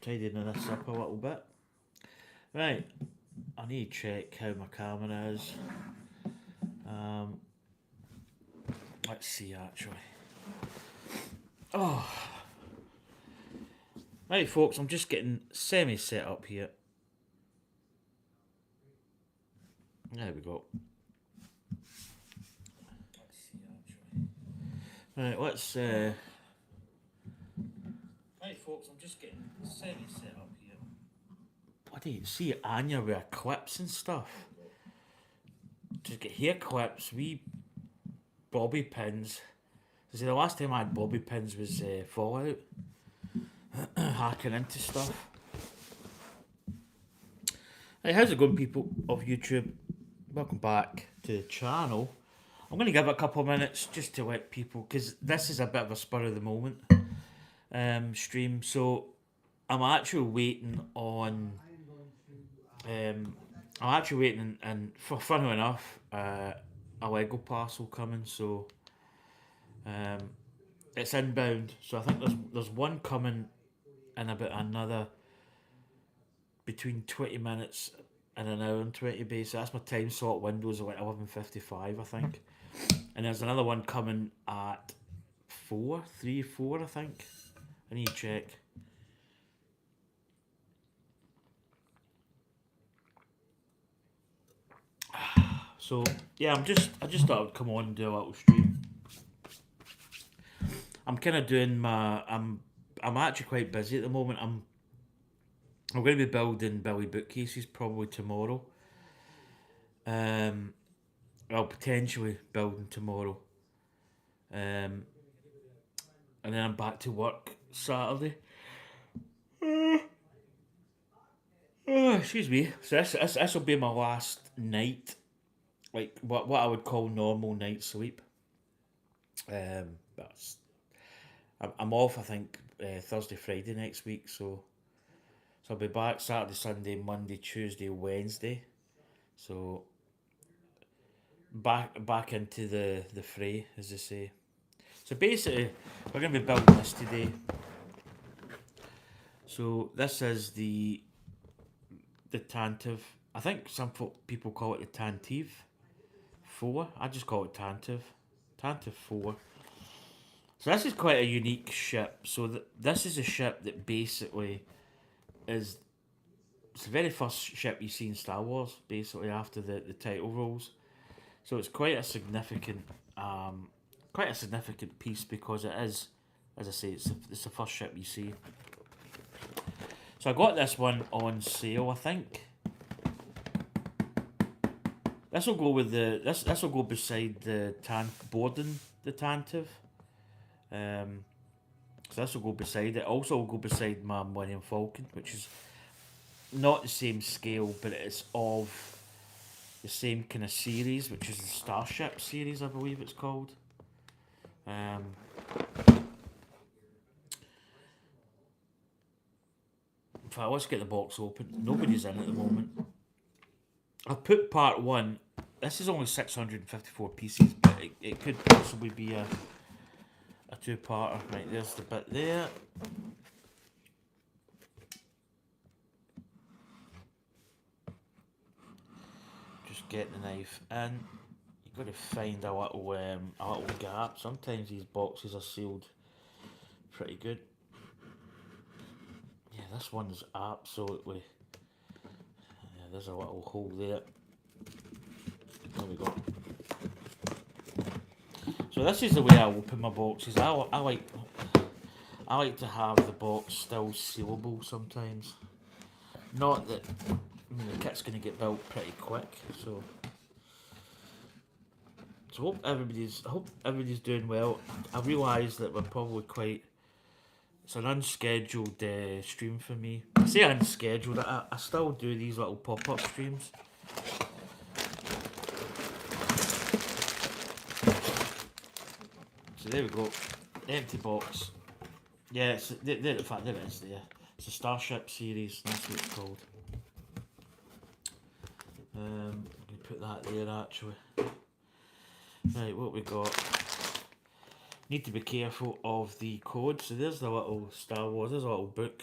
Tidying this up a little bit. Right, I need to check how my camera is. Um, let's see actually. Oh, right, folks, I'm just getting semi set up here. There we go. Let's see actually. Right, let's. Right, folks, I'm just getting semi set up here. Bloody see Anya with her clips and stuff. Just get hair clips, wee bobby pins. See, the last time I had bobby pins was Fallout. Hacking into stuff. Hey, how's it going, people of YouTube? Welcome back to the channel. I'm going to give it a couple of minutes just to let people, because this is a bit of a spur of the moment stream. So I'm actually waiting on. I'm actually waiting, and for funnily enough, a Lego parcel coming. So it's inbound. So I think there's one coming in about another between 20 minutes and an hour and 20 base. So that's my time slot windows are like 11:55, I think. And there's another one coming at 4, I think. I need to check. So yeah, I just thought I'd come on and do a little stream. I'm kind of doing my I'm actually quite busy at the moment. I'm going to be building Billy bookcases probably tomorrow. Well, potentially building tomorrow. And then I'm back to work Saturday. Excuse me. So this will be my last night, like what I would call normal night sleep. But I'm off. I think Thursday, Friday next week. So I'll be back Saturday, Sunday, Monday, Tuesday, Wednesday. So back into the fray, as they say. So basically, we're going to be building this today. So this is the Tantive. I think some people call it the Tantive 4. I just call it Tantive. Tantive 4. So this is quite a unique ship. So this is a ship that basically is it's the very first ship you see in Star Wars, basically after the title rolls. So it's quite a significant piece because it is, as I say, it's the first ship you see. So I got this one on sale, I think. This will go with this will go beside the boarding the Tantive. So this will go beside it. Also will go beside my Millennium Falcon, which is not the same scale, but it's of the same kind of series, which is the Starship series, I believe it's called. In fact, let's get the box open. Nobody's in at the moment. I've put part 1. This is only 654 pieces, but it could possibly be a two-parter. Right, there's the bit there. Just get the knife in. You've got to find a little gap. Sometimes these boxes are sealed pretty good. Yeah, this one's absolutely. Yeah, there's a little hole there. There we go. So this is the way I open my boxes. I like to have the box still sealable sometimes. Not that the kit's going to get built pretty quick, so I hope everybody's doing well. I realise that we're probably it's an unscheduled stream for me. I say unscheduled. I still do these little pop-up streams. So there we go, empty box. Yeah, in fact there it is there. It's a Starship series, that's what it's called. I'm going to put that there actually. Right, what we got? Need to be careful of the code. So there's the little Star Wars, there's a little book.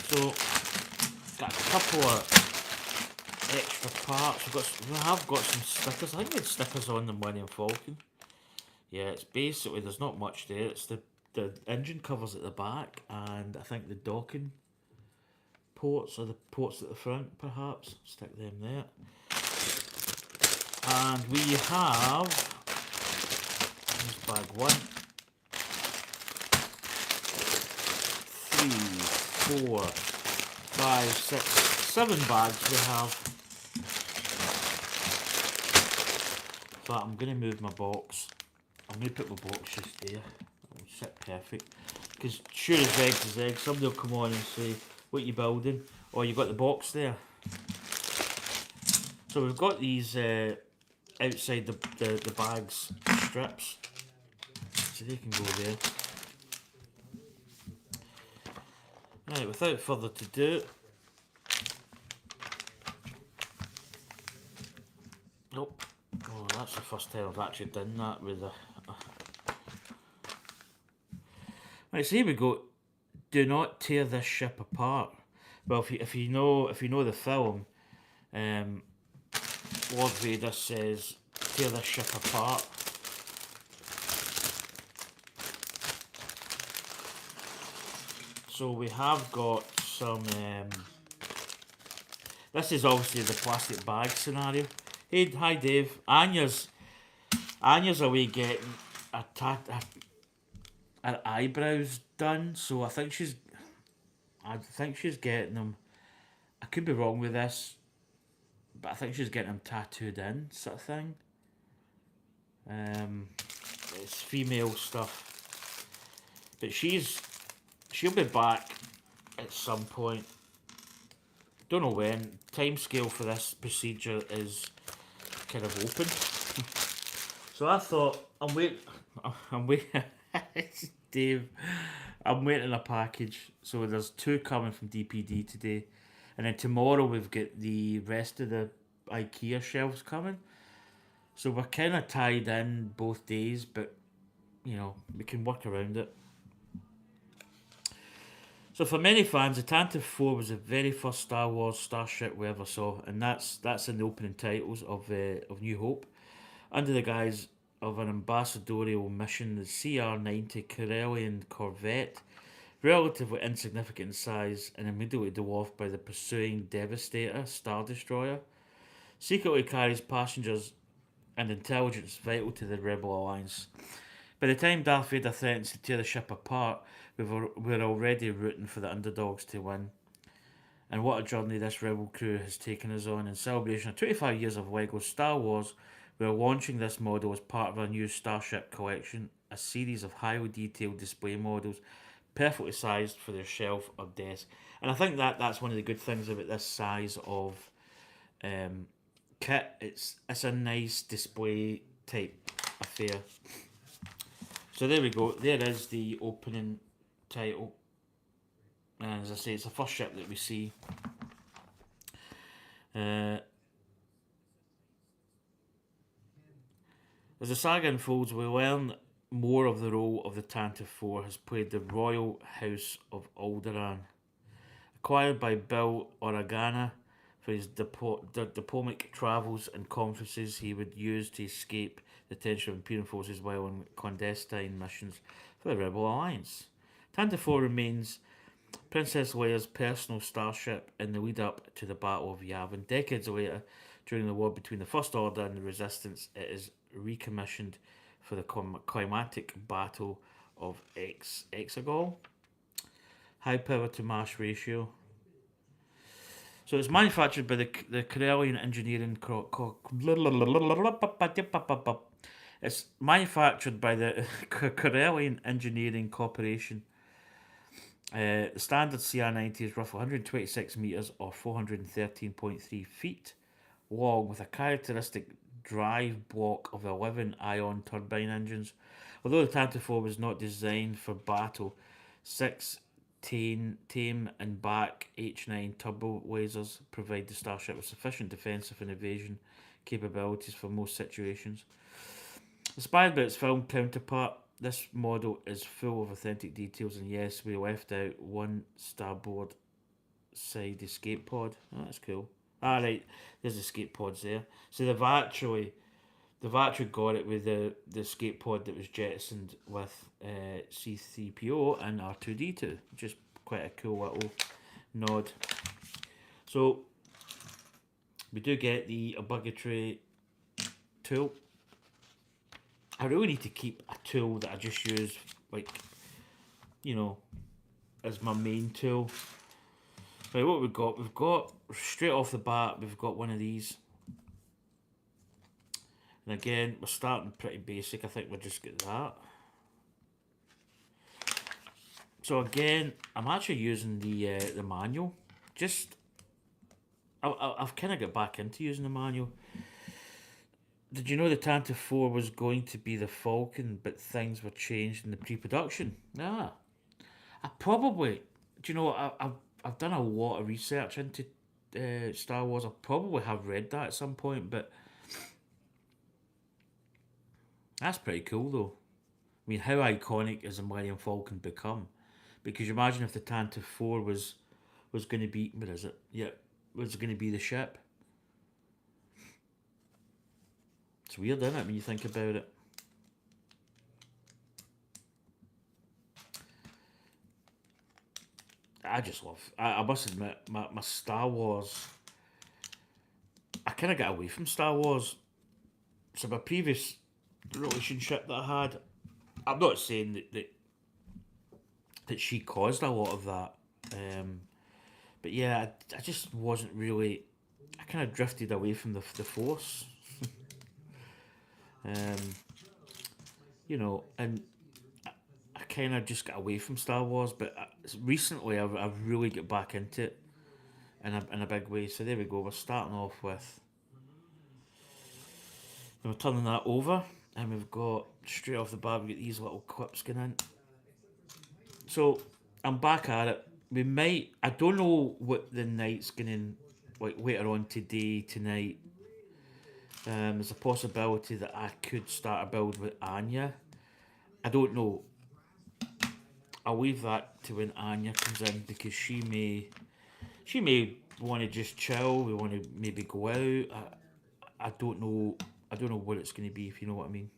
So got a couple of extra parts. We have got some stickers. I think we had stickers on the Millennium Falcon. Yeah, it's basically, there's not much there. It's the engine covers at the back, and I think the docking ports, or the ports at the front, perhaps. Stick them there. And we have, here's bag 1, 3, 4, 5, 6, 7 bags we have. So I'm going to move my box. I'm going to put my box just there. It'll sit perfect. Because sure as eggs is eggs. Somebody will come on and say, what you building? Oh, you got the box there. So we've got these outside the bags strips. So they can go there. Right, without further ado. Nope. Oh, that's the first time I've actually done that with a... Right, so here we go. Do not tear this ship apart. Well, if you know the film, Lord Vader says, tear this ship apart. So we have got some... this is obviously the plastic bag scenario. Hey, hi Dave. Anya's away getting her eyebrows done, so I think she's getting them. I could be wrong with this, but I think she's getting them tattooed in, sort of thing. It's female stuff, but she'll be back at some point. Don't know when. Time scale for this procedure is kind of open. So I thought I'm waiting. Dave, I'm waiting a package. So there's 2 coming from DPD today, and then tomorrow we've got the rest of the IKEA shelves coming. So we're kind of tied in both days, but you know we can work around it. So for many fans, the Tantive 4 was the very first Star Wars starship we ever saw, and that's in the opening titles of New Hope. Under the guise of an ambassadorial mission, the CR-90 Corellian corvette, relatively insignificant in size and immediately dwarfed by the pursuing Devastator Star Destroyer, secretly carries passengers and intelligence vital to the Rebel Alliance. By the time Darth Vader threatens to tear the ship apart, we're already rooting for the underdogs to win. And what a journey this Rebel crew has taken us on. In celebration of 25 years of LEGO Star Wars, we are launching this model as part of our new Starship collection, a series of highly detailed display models, perfectly sized for their shelf or desk. And I think that's one of the good things about this size of kit. It's a nice display type affair. So there we go. There is the opening title. And as I say, it's the first ship that we see. As the saga unfolds, we learn more of the role of the Tantive 4 has played the Royal House of Alderaan. Acquired by Bill Oragana for his diplomatic travels and conferences he would use to escape the tension of Imperial forces while on clandestine missions for the Rebel Alliance. Tantive 4 remains Princess Leia's personal starship in the lead up to the Battle of Yavin. Decades later, during the war between the First Order and the Resistance, it is recommissioned for the climatic Battle of Exegol. High power to mass ratio. So it's manufactured by the Corellian Engineering It's manufactured by the Corellian Engineering Corporation. The standard CR-90 is roughly 126 metres or 413.3 feet long, with a characteristic drive block of 11 ion turbine engines. Although the Tantive 4 was not designed for battle, 6 tame and back H9 turbo lasers provide the starship with sufficient defensive and evasion capabilities for most situations. Inspired by its film counterpart, this model is full of authentic details, and yes, we left out one starboard side escape pod. Oh, that's cool. Ah, right, there's escape pods there. So they've actually got it with the escape pod that was jettisoned with C3PO and R2D2, which is quite a cool little nod. So we do get the obligatory tool. I really need to keep a tool that I just use, like, you know, as my main tool. Right, what we've got? We've got, straight off the bat, we've got one of these. And again, we're starting pretty basic. I think we'll just get that. So again, I'm actually using the manual. Just, I've kind of got back into using the manual. Did you know the Tantive 4 was going to be the Falcon, but things were changed in the pre-production? Ah, I probably, do you know, I've done a lot of research into Star Wars. I probably have read that at some point, but that's pretty cool though. I mean, how iconic has the Millennium Falcon become? Because you imagine if the Tantive 4 was going to be, what is it? Yeah, was going to be the ship. It's weird, isn't it, when you think about it? I just love. I must admit, my Star Wars. I kind of got away from Star Wars. So my previous relationship that I had, I'm not saying that she caused a lot of that, but yeah, I just wasn't really. I kind of drifted away from the Force, um, and I kind of just got away from Star Wars. But recently, I've really got back into it in a big way. So there we go. We're starting off with. And we're turning that over, and we've got straight off the bat. We have got these little clips going in. So I'm back at it. We might. I don't know what the night's going like later on today, tonight. There's a possibility that I could start a build with Anya. I don't know. I'll leave that to when Anya comes in because she may want to just chill. We want to maybe go out. I don't know. I don't know what it's going to be, if you know what I mean.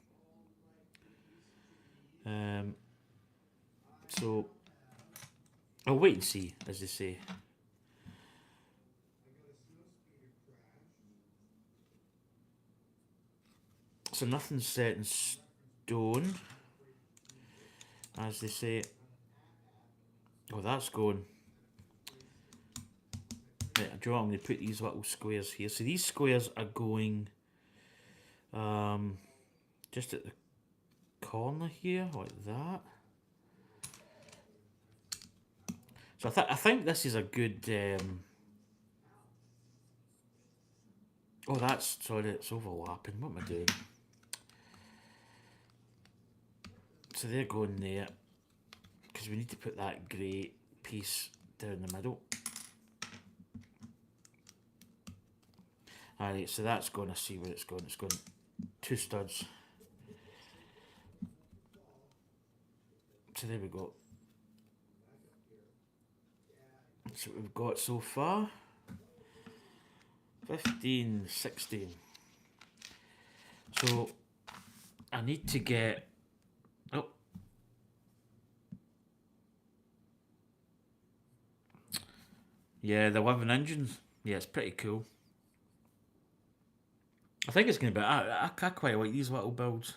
Um, so I'll wait and see, as they say. So nothing's set in stone, as they say. Oh, that's going. Right, do you know what? I'm going to put these little squares here. So these squares are going just at the corner here, like that. So I think this is a good. Oh, that's sorry, it's overlapping. What am I doing? So they're going there because we need to put that grey piece down the middle. Alright, so that's going to see where it's going. It's going two studs. So there we go. That's what we've got so far. 15, 16. So I need to get. Oh. Yeah, the 11 engines. Yeah, it's pretty cool. I think it's going to be. I quite like these little builds.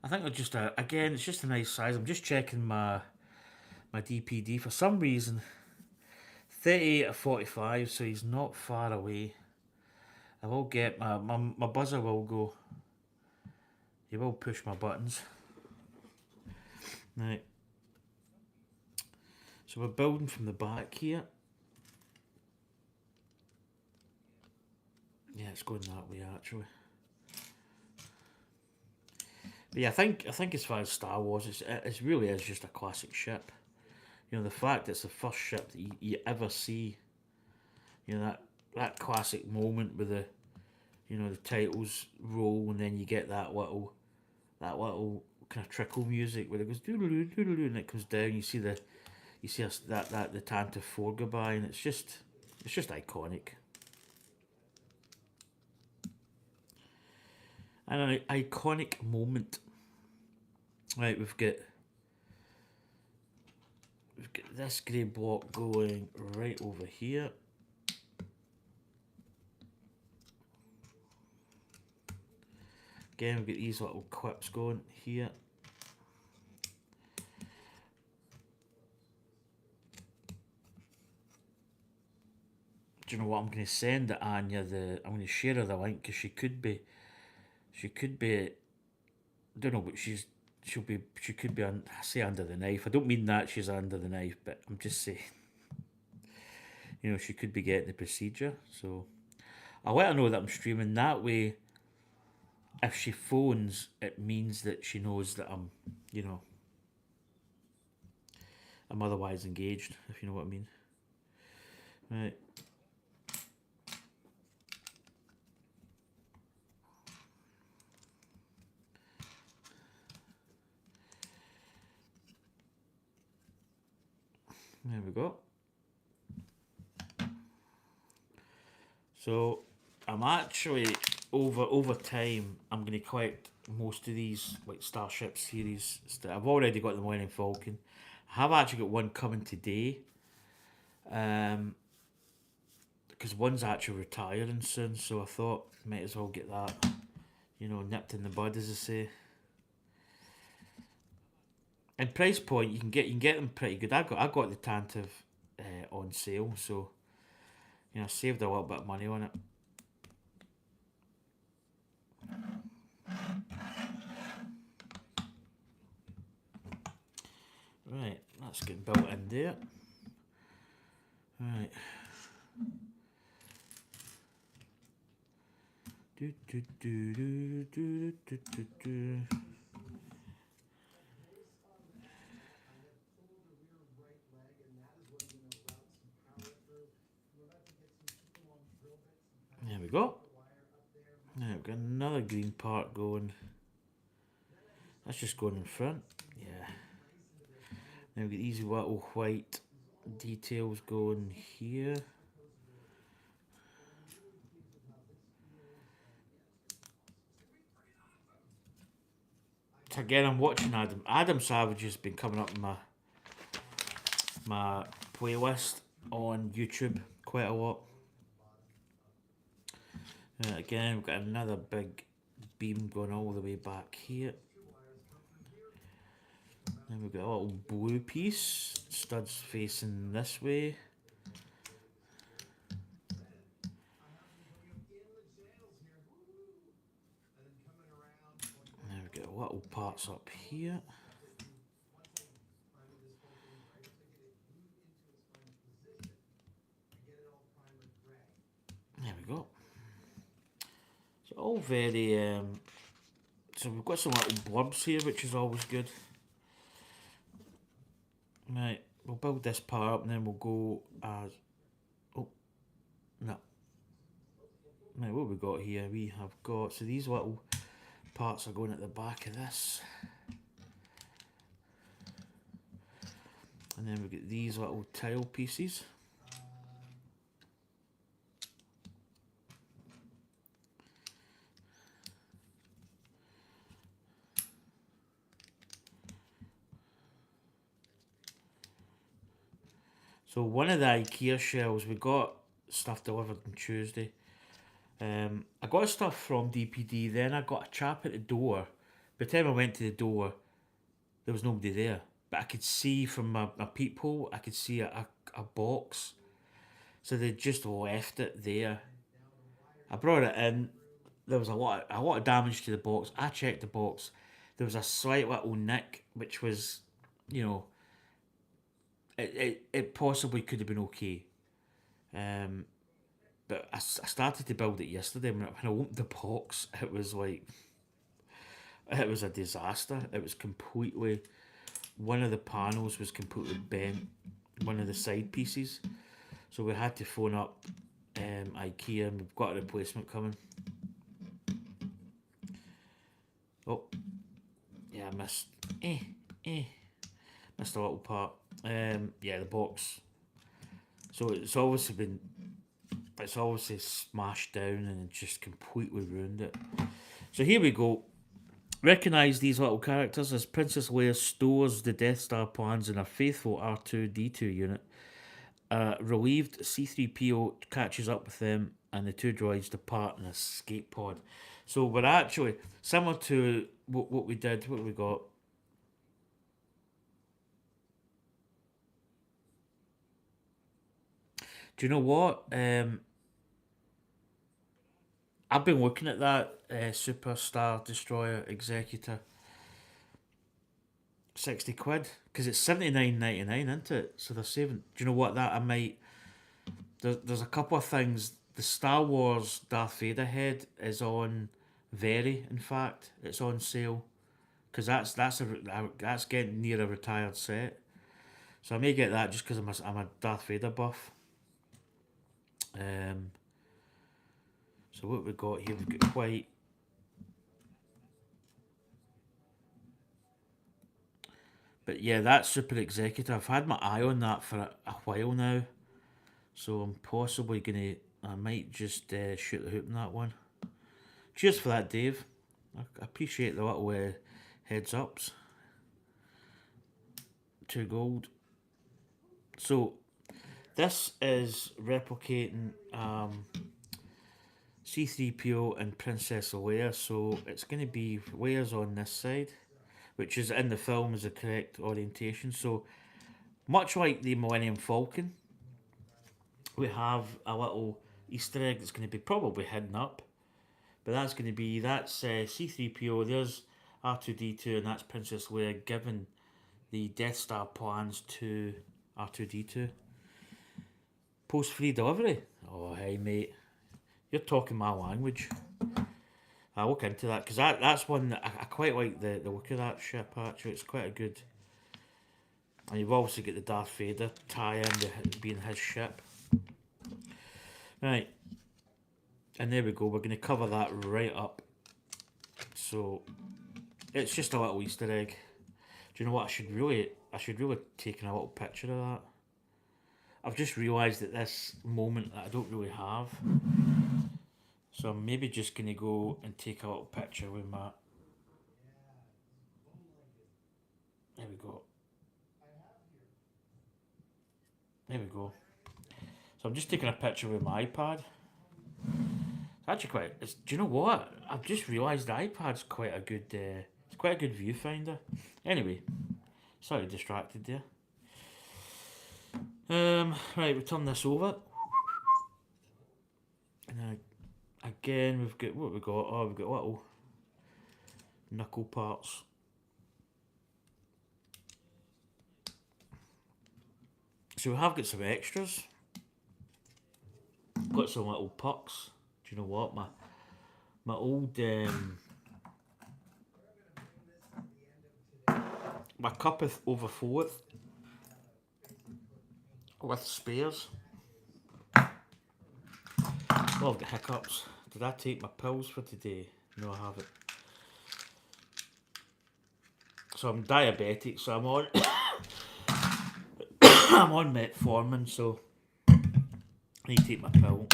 I think they're just again, it's just a nice size. I'm just checking my DPD for some reason. 38 of 45, so he's not far away. I will get my buzzer will go. He will push my buttons. Right. So we're building from the back here. Yeah, it's going that way actually. But yeah, I think as far as Star Wars, it really is just a classic ship. You know, the fact it's the first ship that you ever see. You know, that classic moment with the titles roll, and then you get that little that little kind of trickle music where it goes doodle doodle and it comes down. You see us that the Tantive 4 go by, and it's just iconic. And an iconic moment. Right, we've got this grey block going right over here. Again, we've got these little clips going here. Do you know what? I'm going to send Anya I'm going to share her the link because she could be, I don't know, but she could be, I say under the knife. I don't mean that she's under the knife, but I'm just saying, she could be getting the procedure. So I'll let her know that I'm streaming. That way, if she phones, it means that she knows that I'm otherwise engaged, if you know what I mean. Right. There we go. So I'm actually over time I'm going to collect most of these like Starship series. I've already got the Millennium Falcon. I have actually got one coming today. Because one's actually retiring soon, so I thought might as well get that, nipped in the bud, as I say. And price point, you can get them pretty good. I got the Tantive on sale, so I saved a little bit of money on it. Right, that's getting built in there. Right. Do, do, do, do, do, do, do, do. There we go. Now we've got another green part going. That's just going in front. Yeah. Now we've got these little white details going here. So again, I'm watching Adam. Adam Savage has been coming up in my playlist on YouTube quite a lot. Again, we've got another big beam going all the way back here. Then we've got a little blue piece, studs facing this way. Now we've got little parts up here. There we go. So all very so we've got some little blurbs here, which is always good. Right, we'll build this part up and then we'll go as... Oh, no. Right, what have we got here? We have got... So these little parts are going at the back of this. And then we've got these little tile pieces. So one of the IKEA shelves, we got stuff delivered on Tuesday. I got stuff from DPD, then I got a chap at the door. By the time I went to the door, there was nobody there. But I could see from my peephole, I could see a box. So they just left it there. I brought it in. There was a lot of damage to the box. I checked the box. There was a slight little nick, which was, it possibly could have been okay. But I started to build it yesterday. When I opened the box, it was a disaster. It was completely, one of the panels was completely bent, one of the side pieces. So we had to phone up IKEA and we've got a replacement coming. Oh, missed. Missed a little part. Yeah, the box. So it's obviously smashed down and just completely ruined it. So here we go. Recognise these little characters as Princess Leia stores the Death Star plans in a faithful R2D2 unit. Relieved, C3PO catches up with them and the two droids depart in a escape pod. So we're actually similar to what we did. What we got? Do you know what? I've been looking at that Superstar Destroyer Executor. 60 quid because it's 79.99, isn't it? So they're saving. Do you know what? That I might. There's a couple of things. The Star Wars Darth Vader head is on Very. In fact, it's on sale because that's getting near a retired set. So I may get that just because I'm a Darth Vader buff. So what we got here? We've got white. But yeah, that Super Executive. I've had my eye on that for a while now, so I'm possibly gonna. I might just shoot the hoop in that one. Cheers for that, Dave. I appreciate the little heads ups. 2 gold. So this is replicating C3PO and Princess Leia. So it's going to be Leia's on this side, which is in the film is the correct orientation. So much like the Millennium Falcon, we have a little Easter egg that's going to be probably hidden up. But that's going to be, that's C3PO, there's R2D2, and that's Princess Leia giving the Death Star plans to R2D2. Post free delivery. Oh, hey, mate. You're talking my language. I'll look into that because that's one that I quite like the look of that ship, actually. It's quite a good. And you've obviously got the Darth Vader tie in being his ship. Right. And there we go. We're going to cover that right up. So it's just a little Easter egg. Do you know what? I should really take a little picture of that. I've just realised at this moment that I don't really have. So I'm maybe just going to go and take a little picture with my... There we go. There we go. So I'm just taking a picture with my iPad. It's actually quite... do you know what? I've just realised the iPad's quite a good... it's quite a good viewfinder. Anyway, sorry, distracted there. Right, we turn this over. And again, we've got... What have we got? Oh, we've got little knuckle parts. So we have got some extras. Got some little pucks. Do you know what? My old... my cup is overfloweth with spares. Oh, I've got hiccups. Did I take my pills for today? No, I haven't. So I'm diabetic, so I'm on I'm on metformin, so I need to take my pill.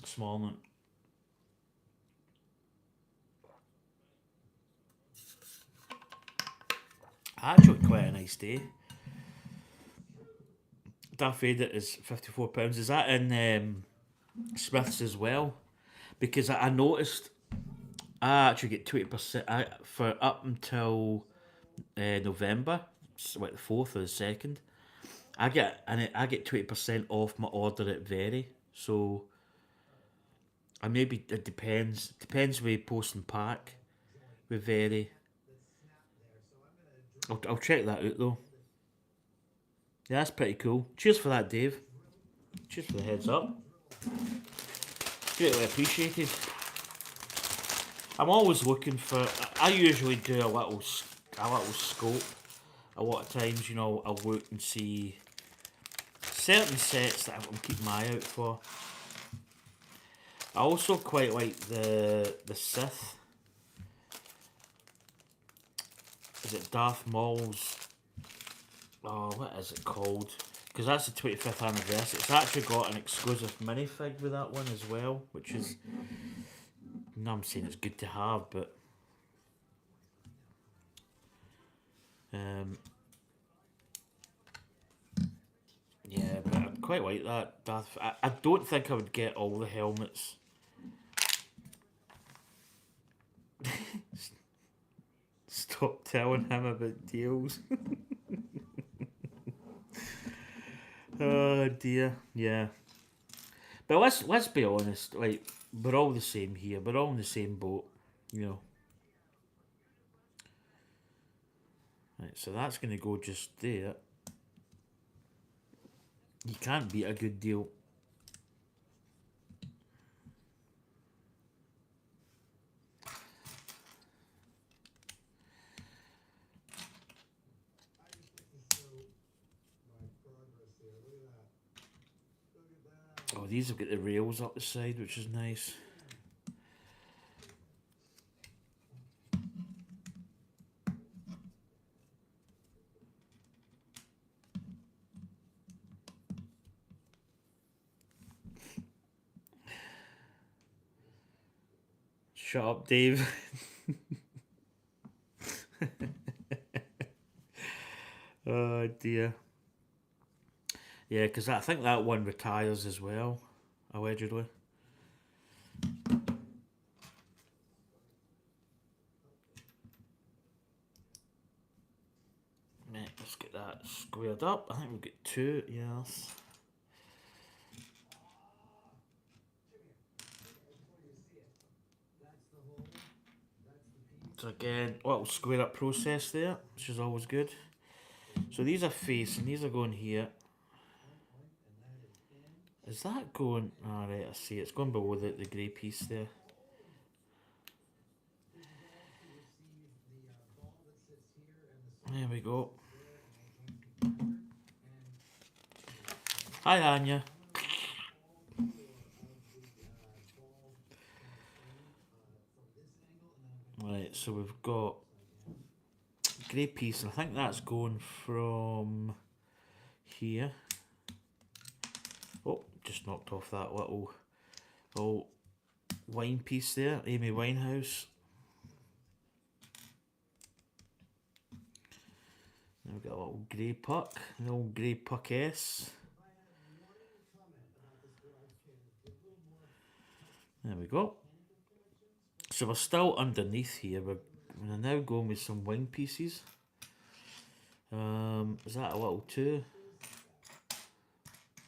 Small one. Actually quite a nice day. Darth Vader is £54. Is that in Smith's as well? Because I noticed I actually get 20% for up until November, so like the 4th or the 2nd. I get 20% off my order at Very. So I maybe it depends with post and pack with Very. I'll check that out though. Yeah, that's pretty cool. Cheers for that, Dave. Cheers for the heads up. Greatly appreciated. I'm always looking for. I usually do a little scope. A lot of times, you know, I'll look and see certain sets that I'm keeping my eye out for. I also quite like the Sith. is it Darth Maul's, oh, what is it called? Because that's the 25th anniversary. It's actually got an exclusive minifig with that one as well, which is, no, I'm saying it's good to have, but um, yeah, but I quite like that Darth. I don't think I would get all the helmets. Stop telling him about deals. Oh dear, yeah. But let's be honest, like we're all the same here. We're all in the same boat, you know. Right, so that's gonna go just there. You can't beat a good deal. Oh, these have got the rails up the side, which is nice. Shut up, Dave. Oh dear. Yeah, because I think that one retires as well, allegedly. Right, let's get that squared up. I think we'll get two, yes. So again, little square up process there, which is always good. So these are facing, these are going here. Is that going? Alright, I see. It's going below the grey piece there. There we go. Hi, Anya. Right, so we've got grey piece, and I think that's going from here. Oh, just knocked off that little wine piece there, Amy Winehouse. Then we've got a little grey puck, an old grey puck S. There we go. So we're still underneath here. We're now going with some wing pieces. Is that a little two?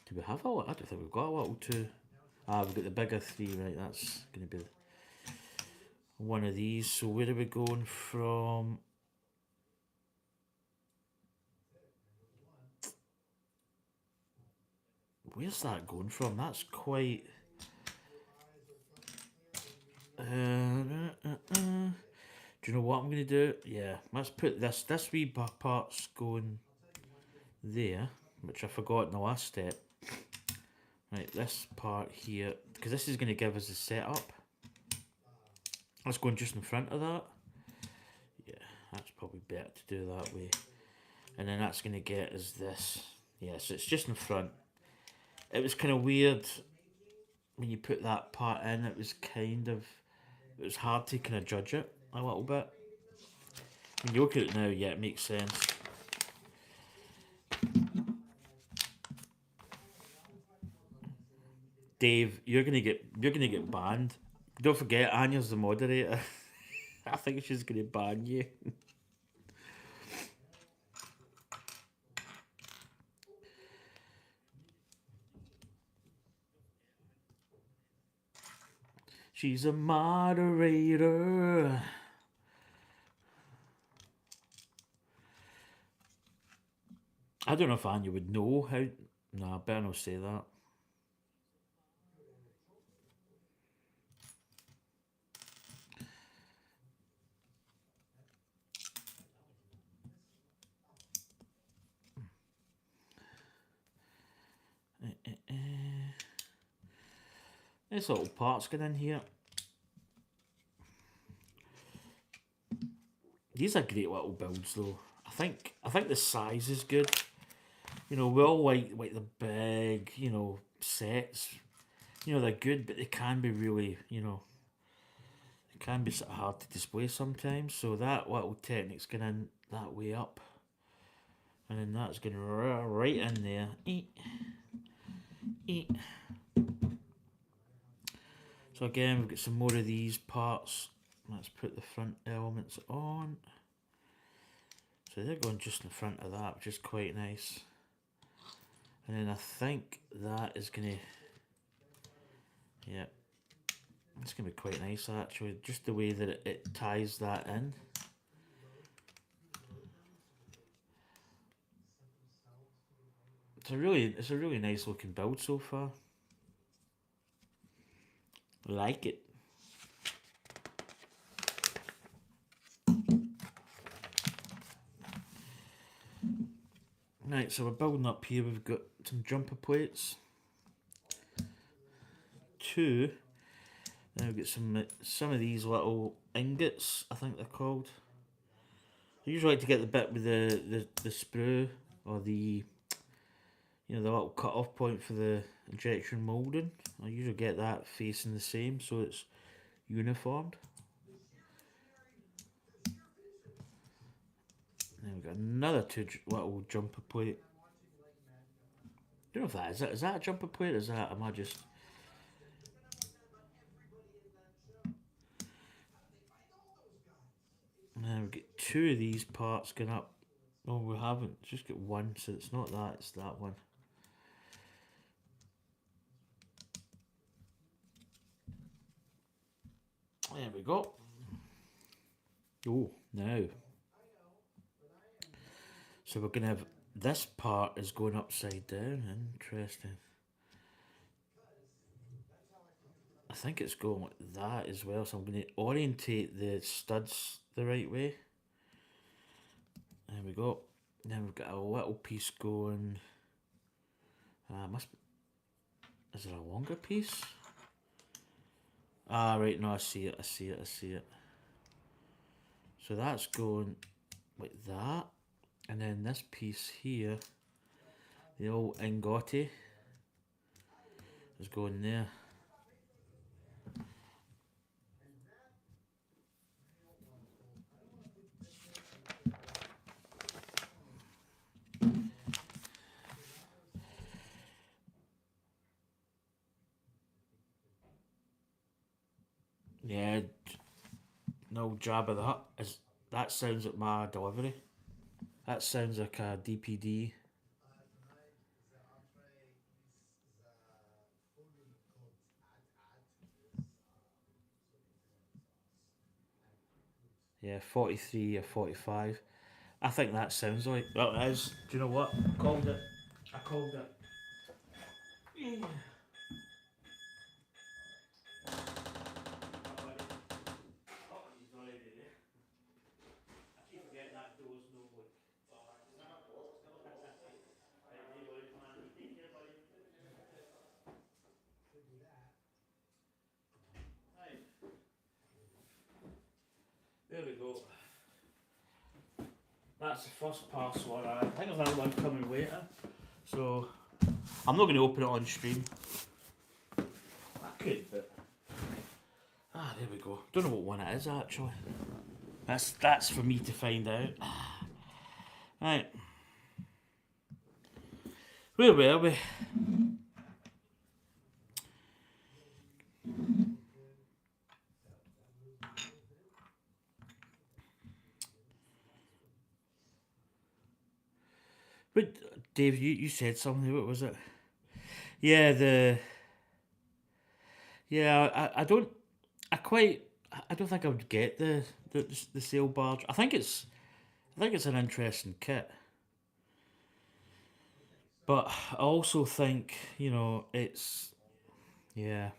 Do we have a little? I don't think we've got a little two. Ah, we've got the bigger three, right? That's going to be one of these. So where are we going from? Where's that going from? That's quite. Do you know what I'm going to do? Yeah, let's put this wee part's going there, which I forgot in the last step. Right, this part here, because this is going to give us a setup. Let's go just in front of that. Yeah, that's probably better to do that way. And then that's going to get us this. Yeah, so it's just in front. It was kind of weird when you put that part in. It was hard to kind of judge it a little bit. When you look at it now, yeah, it makes sense. Dave, you're gonna get banned. Don't forget, Anya's the moderator. I think she's gonna ban you. She's a moderator. I don't know if Anya would know how. Nah, I better not say that. This little part's get in here. These are great little builds though. I think the size is good. We all like the big, sets. They're good, but they can be really, they can be sort of hard to display sometimes. So that little technique's going in that way up, and then that's going right in there. Eat, eat. So again, we've got some more of these parts. Let's put the front elements on. So they're going just in front of that, which is quite nice. And then I think that is going to, yeah, it's going to be quite nice actually, just the way that it ties that in. It's a really nice looking build so far. Like it. Right, so we're building up here. We've got some jumper plates. 2. Then we've got some of these little ingots, I think they're called. I usually like to get the bit with the sprue, or the the little cut off point for the injection moulding. I usually get that facing the same so it's uniformed. Then we've got another little jumper plate. I don't know if that is it. Is that a jumper plate? Or is that, am I just? And then we've got 2 of these parts going up. No, we haven't. Just got 1, so it's not that. It's that one. There we go. Oh, now. So we're going to have, this part is going upside down. Interesting. I think it's going like that as well. So I'm going to orientate the studs the right way. There we go. Then we've got a little piece going. Is it a longer piece? Ah, right, no, I see it. So that's going like that. And then this piece here, the old ingotti, is going there. Yeah, no jab of that. That sounds like my delivery. That sounds like a DPD. Yeah, 43 or 45. I think that sounds like. Well, it is. Do you know what? I called it. I called it. Yeah. Oh, he's already there. I keep forgetting that door's no like. Right, no worries, man. You take care, buddy. Right, there we go. That's the first parcel. I think there's another one coming later. So I'm not going to open it on stream. I could, but there we go. Don't know what one it is actually. That's for me to find out. Right, where were we? But Dave, you said something. What was it? Yeah, I don't. I don't think I would get the sail barge. I think it's an interesting kit, but I also think it's yeah.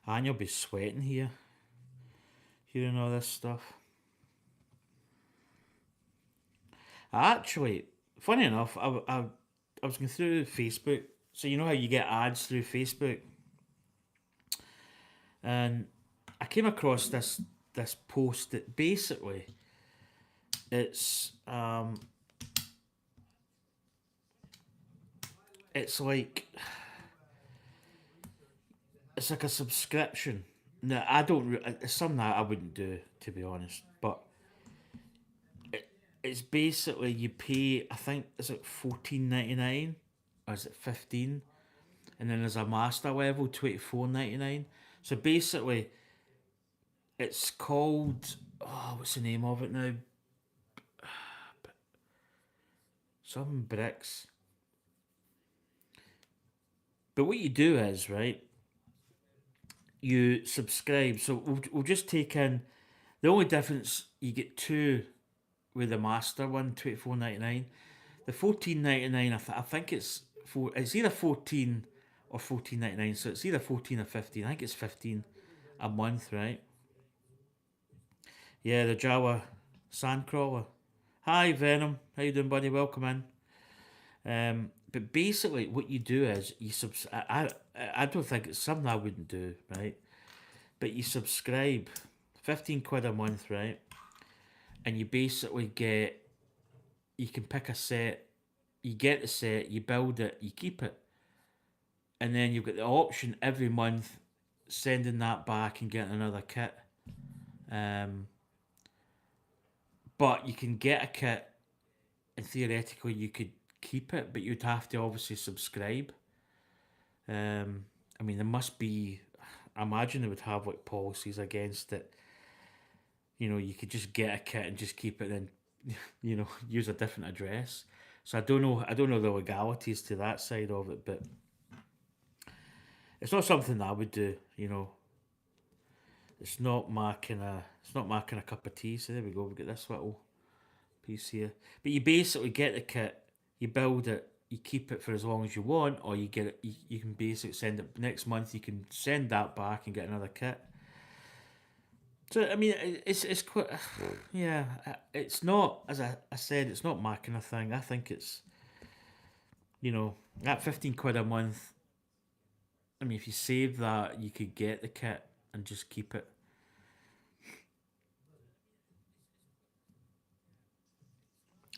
And you'll be sweating here, hearing all this stuff. Actually, funny enough, I was going through Facebook. So you know how you get ads through Facebook, and I came across this post that basically it's it's like it's like a subscription. No, I don't. It's something that I wouldn't do, to be honest. But it's basically you pay. I think is it 14.99 or is it 15? And then there's a master level 24.99. So basically, it's called. Oh, what's the name of it now? Some bricks. But what you do is right. You subscribe. So we'll just take in the only difference. You get two with the master one, 24.99. The 14.99, I think it's four. It's either 14 or 14.99. So it's either 14 or 15. I think it's 15 a month, right? Yeah, the Jawa Sandcrawler. Hi Venom, how you doing, buddy? Welcome in. But basically, what you do is you subs. I don't think it's something I wouldn't do, right? But you subscribe, 15 quid a month, right? And you basically get. You can pick a set. You get the set. You build it. You keep it, and then you've got the option every month sending that back and getting another kit. Um, but you can get a kit, and theoretically you could keep it, but you'd have to obviously subscribe. I mean, there must be. I imagine they would have like policies against it. You know, you could just get a kit and just keep it, and use a different address. So I don't know. I don't know the legalities to that side of it, but it's not something that I would do. It's not my kind of. It's not my kind of cup of tea. So there we go. We get this little piece here. But you basically get the kit, you build it, you keep it for as long as you want, or you get it. You can basically send it next month. You can send that back and get another kit. So I mean, it's quite, yeah. It's not, as I said, it's not my kind of thing. I think it's that 15 quid a month. I mean, if you save that, you could get the kit and just keep it.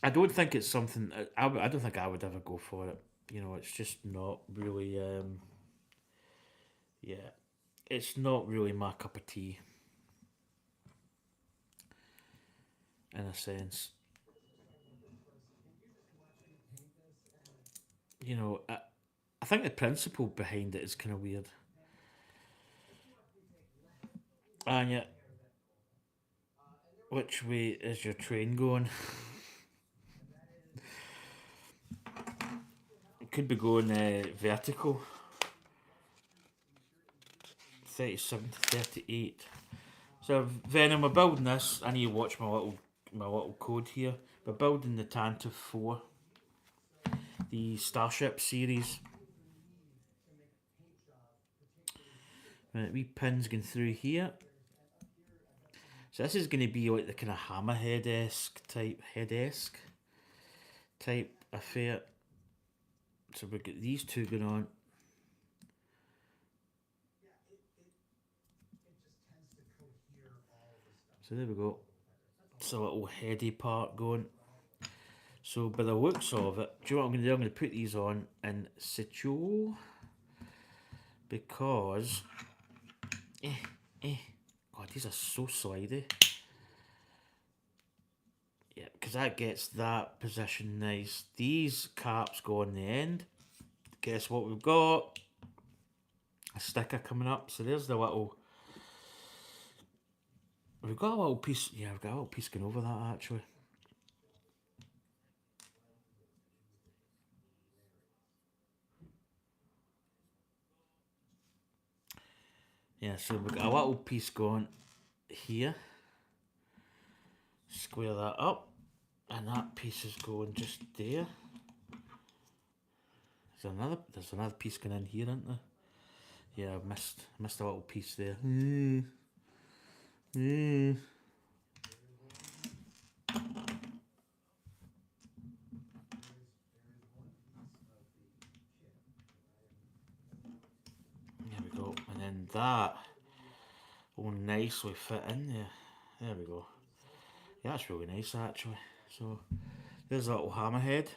I don't think it's something. I don't think I would ever go for it. It's just not really. Yeah, it's not really my cup of tea in a sense. I think the principle behind it is kind of weird. And yet, which way is your train going? It could be going vertical, 37 to 38. So Venom, we're building this. I need to watch my little code here. We're building the Tantive 4, the Starship series. Right, wee pins going through here. So this is going to be like the kind of hammerhead-esque type affair. So we've got these two going on. So there we go. It's a little heady part going. So by the looks of it, do you know what I'm going to do? I'm going to put these on in situ because God, these are so slidey. Yeah, because that gets that position nice. These caps go on the end. Guess what we've got? A sticker coming up. So there's the little. We've got a little piece. Yeah, we've got a little piece going over that actually. Yeah, so we've got a little piece going here. Square that up. And that piece is going just there. There's another piece going in here, isn't there? Yeah, I missed a little piece there. and that will nicely fit in there. There we go. Yeah, that's really nice actually. So there's a little hammerhead.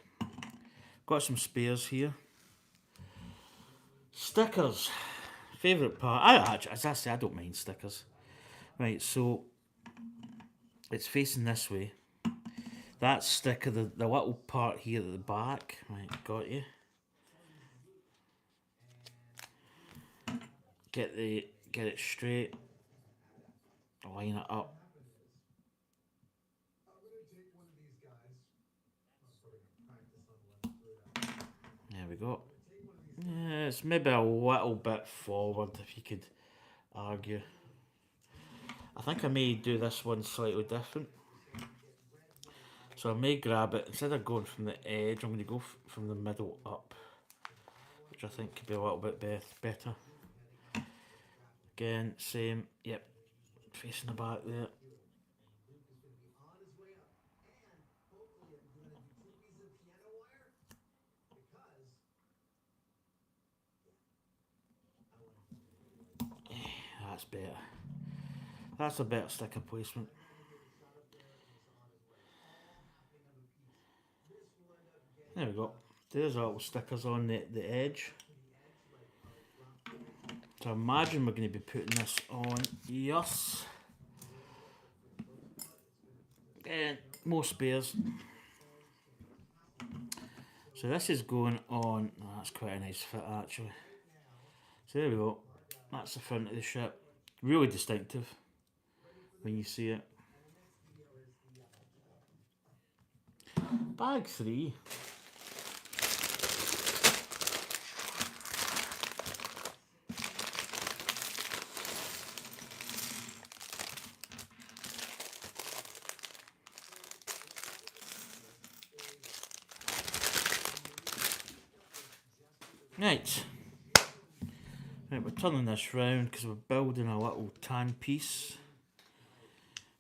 Got some spares here. Stickers. Favourite part. As I say, I don't mind stickers. Right, so it's facing this way. That sticker, the little part here at the back. Right, got you. Get it straight. Line it up. There we go. Yeah, it's maybe a little bit forward if you could argue. I think I may do this one slightly different. So I may grab it, instead of going from the edge, I'm going to go from the middle up, which I think could be a little bit better. Again, same, yep, facing the back there. That's better. That's a better sticker placement. There we go. There's our little stickers on the edge. So I imagine we're going to be putting this on. Yes. And more spares. So this is going on. Oh, that's quite a nice fit actually. So there we go. That's the front of the ship. Really distinctive when you see it. Bag 3. Right. Right, we're turning this round because we're building a little tan piece.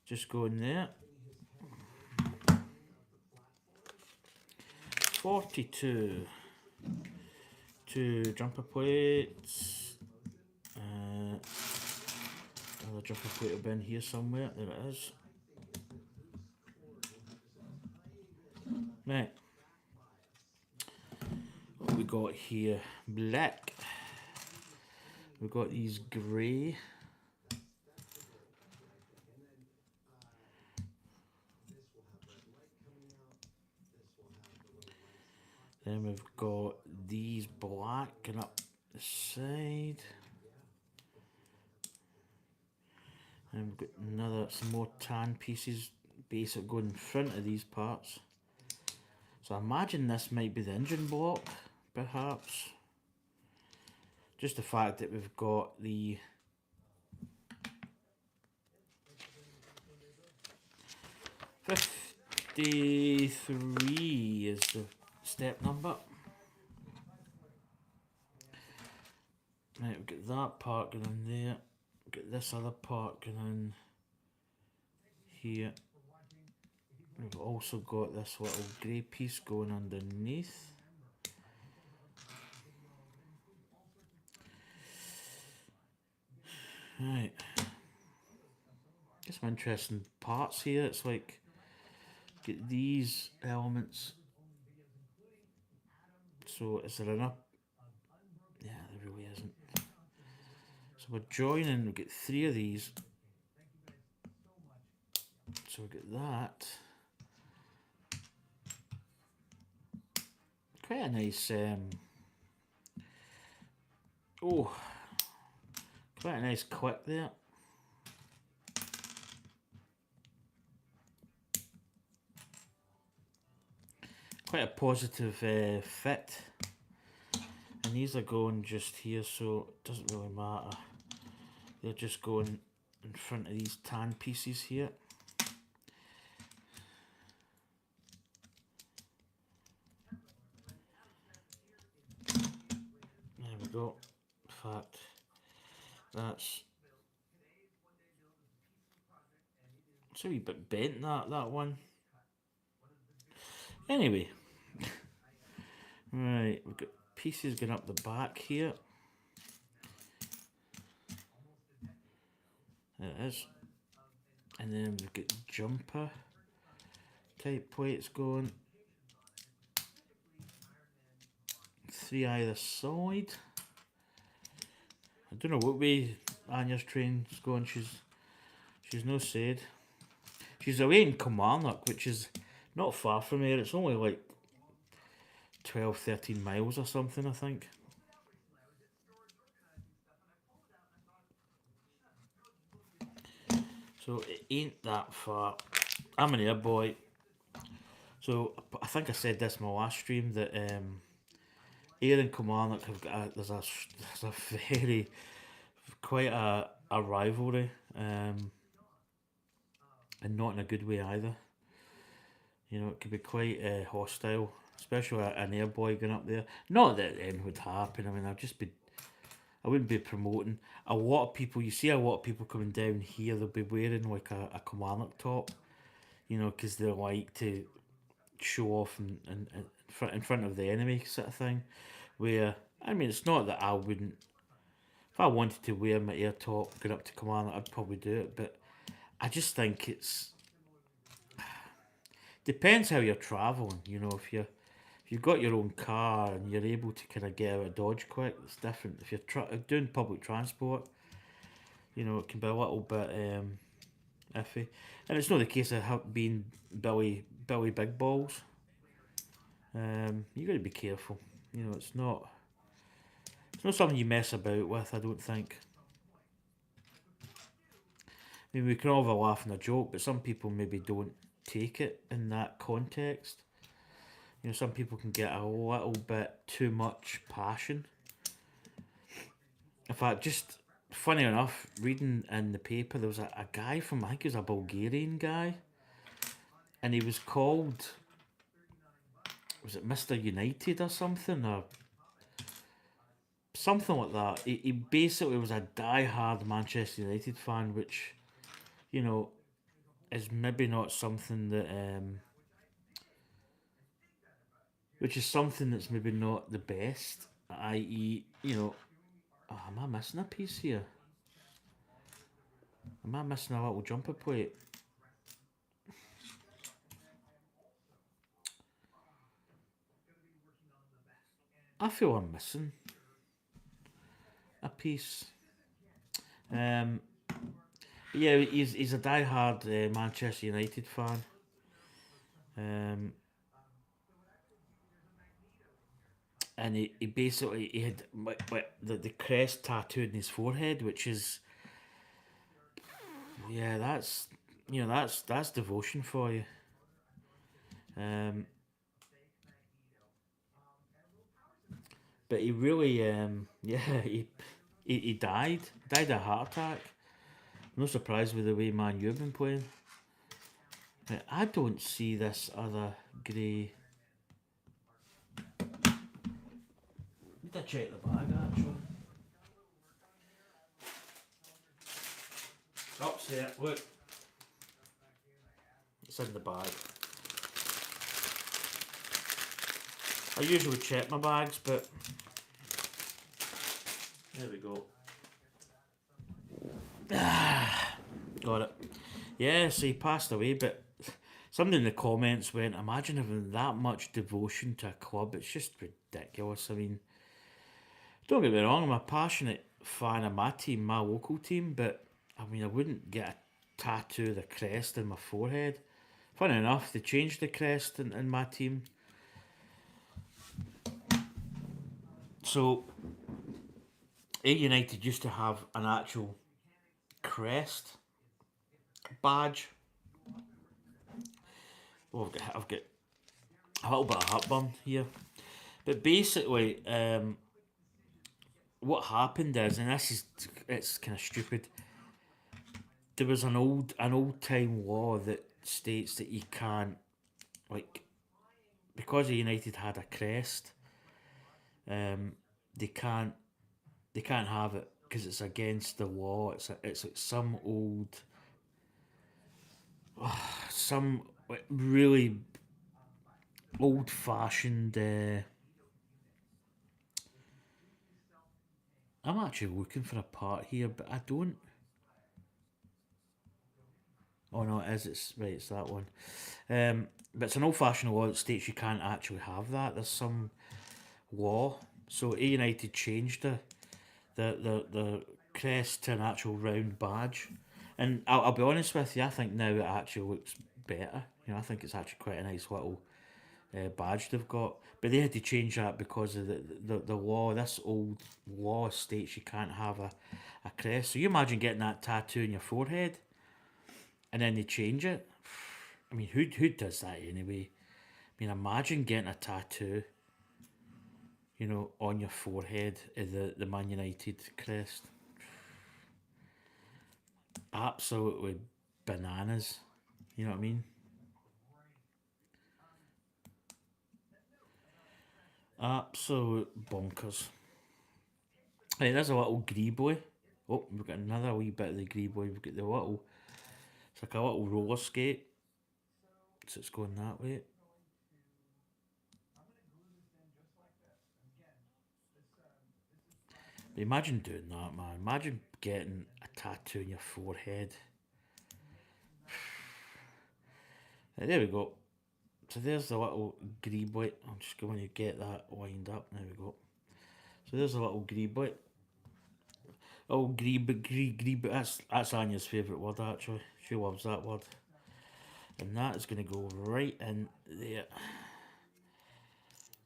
Just going there. 42. 2 jumper plates. Another jumper plate will be in here somewhere. There it is. Right. What we got here? Black. We've got these grey. Then we've got these black and up the side. And we've got some more tan pieces, basic going in front of these parts. So I imagine this might be the engine block, perhaps. Just the fact that we've got the $53 is the step number. Right, we've got that part going in there. We've got this other part going in here. We've also got this little grey piece going underneath. Right. Get some interesting parts here. It's like, get these elements. So is there enough? Yeah, there really isn't. So we're joining, we've got 3 of these. So we've got that. Quite a nice, quite a nice click there. Quite a positive fit. And these are going just here, so it doesn't really matter. They're just going in front of these tan pieces here. There we go. In fact, that's it's a wee bit bent, that one. Anyway, right, we've got pieces going up the back here. It is. And then we've got jumper type plates going. 3 either side. I don't know what way Anya's train's going. She's no said. She's away in Kilmarnock, which is not far from here. It's only like 12, 13 miles or something, I think. So it ain't that far. I'm an air boy. So I think I said this in my last stream that Ayr and Kilmarnock have got there's a very quite a rivalry, and not in a good way either. You know, it could be quite hostile, especially an air boy going up there. Not that anything would happen. I mean, I wouldn't be promoting. A lot of people, you see a lot of people coming down here, they'll be wearing like a Kilmarnock top, you know, because they like to show off in front of the enemy sort of thing. Where, I mean, it's not that I wouldn't, if I wanted to wear my air top going up to Kilmarnock, I'd probably do it, but I just think it's, depends how you're travelling, you know, if you've got your own car and you're able to kind of get out of Dodge quick, it's different. If you're doing public transport, you know, it can be a little bit iffy. And it's not the case of being Billy Big Balls. You got to be careful. You know, it's not something you mess about with. I don't think. I mean, we can all have a laugh and a joke, but some people maybe don't take it in that context. You know, some people can get a little bit too much passion. In fact, just funny enough, reading in the paper, there was a guy from, I think he was a Bulgarian guy, and he was called, was it Mr. United or something, or something like that. He basically was a die-hard Manchester United fan, which, you know, is maybe not something that, which is something that's maybe not the best, i.e., you know, oh, am I missing a piece here? Am I missing a little jumper plate? I feel I'm missing a piece. Um, yeah, he's a die-hard Manchester United fan. Um, and he basically he had the crest tattooed in his forehead, which is, yeah, that's, you know, that's devotion for you. Um, but he really yeah, he died of a heart attack. No surprise with the way Man you've been playing. I don't see this other grey. Need to check the bag actually. Upset, look. It's in the bag. I usually check my bags, but there we go. Got it. Yeah, so he passed away, but somebody in the comments went, imagine having that much devotion to a club. It's just ridiculous. I mean, don't get me wrong, I'm a passionate fan of my team, my local team, but I mean, I wouldn't get a tattoo of the crest in my forehead. Funny enough, they changed the crest in my team. So, A United used to have an actual crest badge. Oh, I've got a little bit of heartburn here. But basically, what happened is, and it's kind of stupid. There was an old time law that states that you can't, like, because the United had a crest, um, they can't they can't have it because it's against the law. It's like some some like really old fashioned. I'm actually looking for a part here, but I don't. Oh no, it is. It's right. It's that one. But it's an old-fashioned law that states you can't actually have that. There's some law. So A United changed the crest to an actual round badge, and I'll be honest with you. I think now it actually looks better. You know, I think it's actually quite a nice little badge they've got. But they had to change that because of the law. This old law states you can't have a crest. So you imagine getting that tattoo on your forehead, and then they change it. I mean, who does that anyway? I mean, imagine getting a tattoo, on your forehead of the Man United crest. Absolutely bananas. You know what I mean? Absolute bonkers. Hey, there's a little greeboy. Oh, we've got another wee bit of the greeboy. We've got the little, it's like a little roller skate. So it's going that way. But imagine doing that, man. Imagine getting a tattoo on your forehead. Right, there we go. So there's the little greeboy. I'm just going to get that lined up. There we go. So there's a little greeboy. Oh, greeb. That's Anya's favourite word, actually. She loves that word. And that is going to go right in there.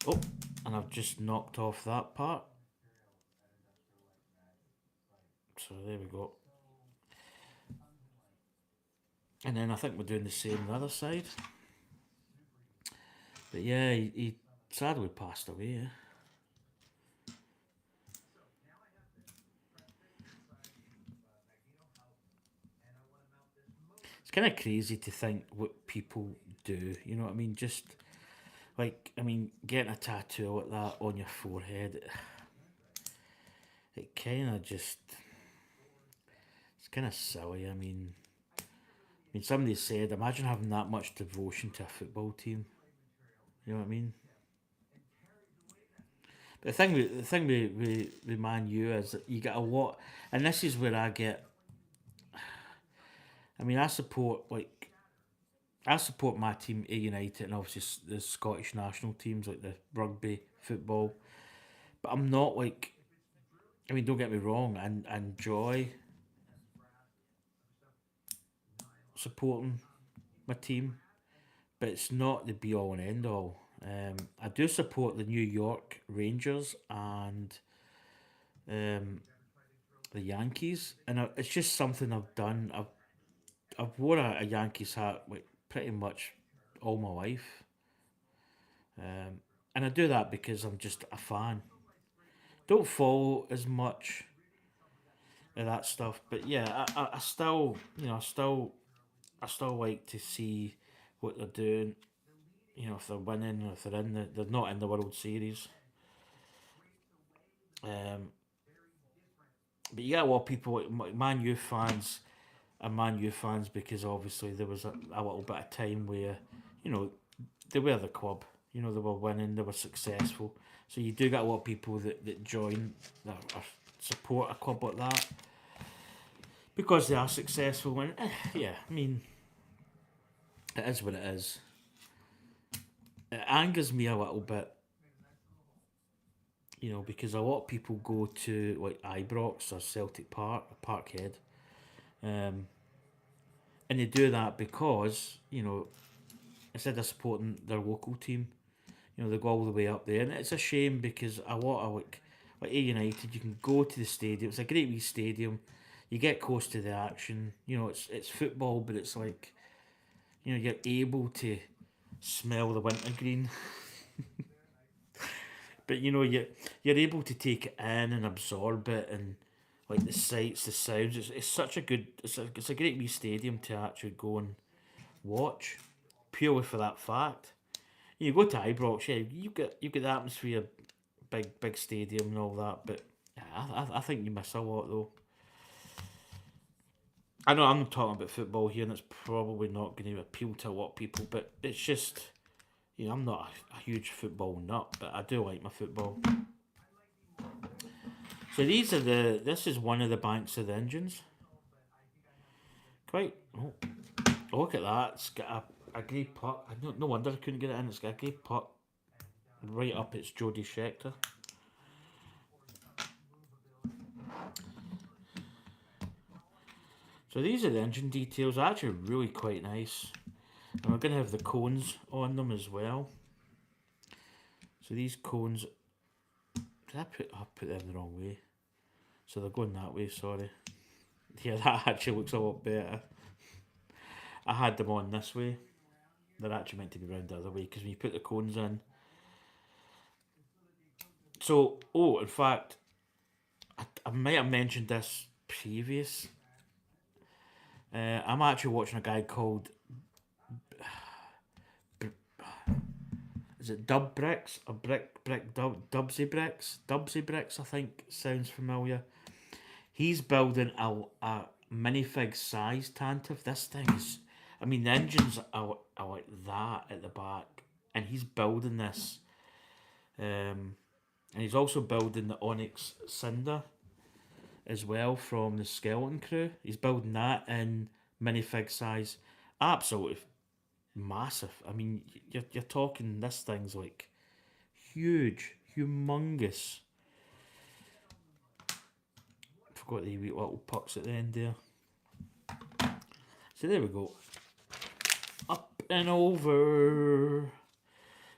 Oh, and I've just knocked off that part. So there we go. And then I think we're doing the same on the other side. But yeah, he sadly passed away. Yeah. It's kind of crazy to think what people do. You know what I mean? Just like, I mean, getting a tattoo like that on your forehead, it kind of just, it's kind of silly. I mean, somebody said, imagine having that much devotion to a football team. You know what I mean? But the thing with Man U is that you get a lot, and this is where I get. I mean, I support my team, A United, and obviously the Scottish national teams like the rugby, football. But I'm not like. I mean, don't get me wrong. I enjoy supporting my team, but it's not the be all and end all. I do support the New York Rangers and um, the Yankees, and it's just something I've done. I've worn a Yankees hat like pretty much all my life, um, and I do that because I'm just a fan. Don't follow as much of that stuff, but yeah, I still, I still like to see what they're doing. You know, if they're winning or if they're not in the World Series. Um, but you get a lot of people like Man U fans and Man U fans because obviously there was a little bit of time where, you know, they were the club. You know, they were winning, they were successful. So you do get a lot of people that join, that or support a club like that because they are successful. And yeah, I mean, it is what it is. It angers me a little bit, because a lot of people go to like Ibrox or Celtic Park, or Parkhead, um, and they do that because instead of supporting their local team, they go all the way up there, and it's a shame because a lot of like A United, you can go to the stadium. It's a great wee stadium. You get close to the action. It's football, but it's like you're able to smell the wintergreen, but you're able to take it in and absorb it and like the sights, the sounds. It's such a good. It's a great wee stadium to actually go and watch, purely for that fact. You go to Ibrox, yeah, you get the atmosphere, big stadium and all that, but yeah, I think you miss a lot though. I know I'm not talking about football here, and it's probably not going to appeal to a lot of people, but it's just I'm not a huge football nut, but I do like my football. So this is one of the banks of the engines. Quite. Oh, Oh, look at that. It's got a grey puck. No wonder I couldn't get it in. It's got a grey puck right up its Jodie Scheckter. So these are the engine details. They're actually really quite nice. And we're going to have the cones on them as well. So these cones... I put them the wrong way. So they're going that way, sorry. Yeah, that actually looks a lot better. I had them on this way. They're actually meant to be round the other way because when you put the cones in. So, oh, in fact, I might have mentioned this previous. I'm actually watching a guy called. Is it Dub Bricks? Or Dubsy Bricks? Dubsy Bricks, I think, sounds familiar. He's building a minifig size Tantive. This thing is. I mean, the engines are like that at the back. And he's building this. And he's also building the Onyx Cinder as well from the Skeleton Crew. He's building that in minifig size. Absolutely massive. I mean, you're talking, this thing's like huge, humongous. Forgot the wee little pucks at the end there. So there we go. Up and over.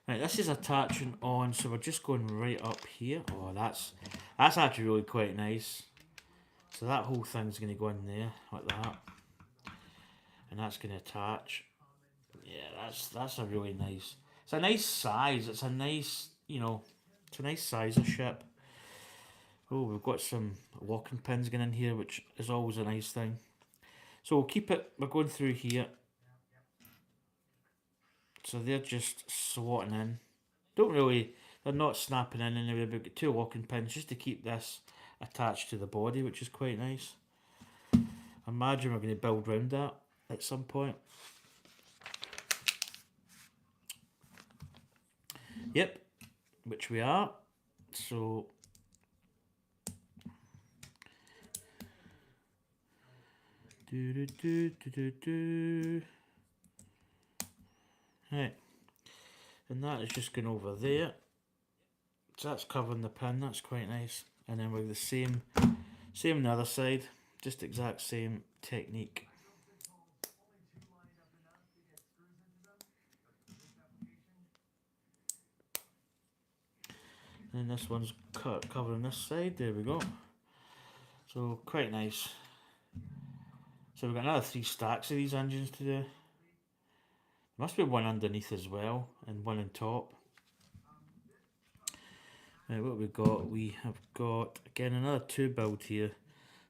Right, this is attaching on, so we're just going right up here. Oh, that's actually really quite nice. So that whole thing's going to go in there like that, and that's going to attach. Yeah, that's a really nice. It's a nice size. It's a nice, it's a nice size of ship. Oh, we've got some locking pins going in here, which is always a nice thing. So we'll keep it. We're going through here. So they're just slotting in. They're not snapping in anyway. We've got two locking pins just to keep this attached to the body, which is quite nice. I imagine we're going to build round that at some point. Yep, which we are. So right, and that is just going over there. So that's covering the pin. That's quite nice. And then with the same on the other side, just exact same technique. And this one's covering this side. There we go. So quite nice. So we've got another 3 stacks of these engines to do. There must be one underneath as well, and one on top. Right, what have we got? We have got, again, another 2 build here.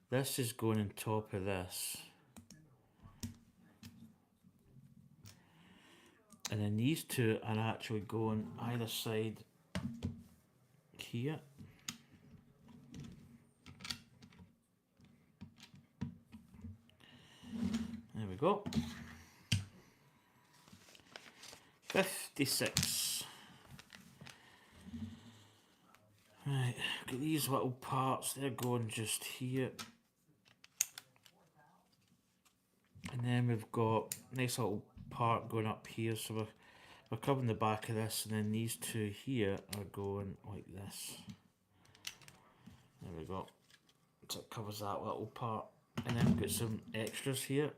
This is going on top of this. And then these 2 are actually going either side here. There we go. 56. Right, got these little parts, they're going just here. And then we've got a nice little part going up here, so we're covering the back of this, and then these 2 here are going like this. There we go. So it covers that little part. And then we've got some extras here.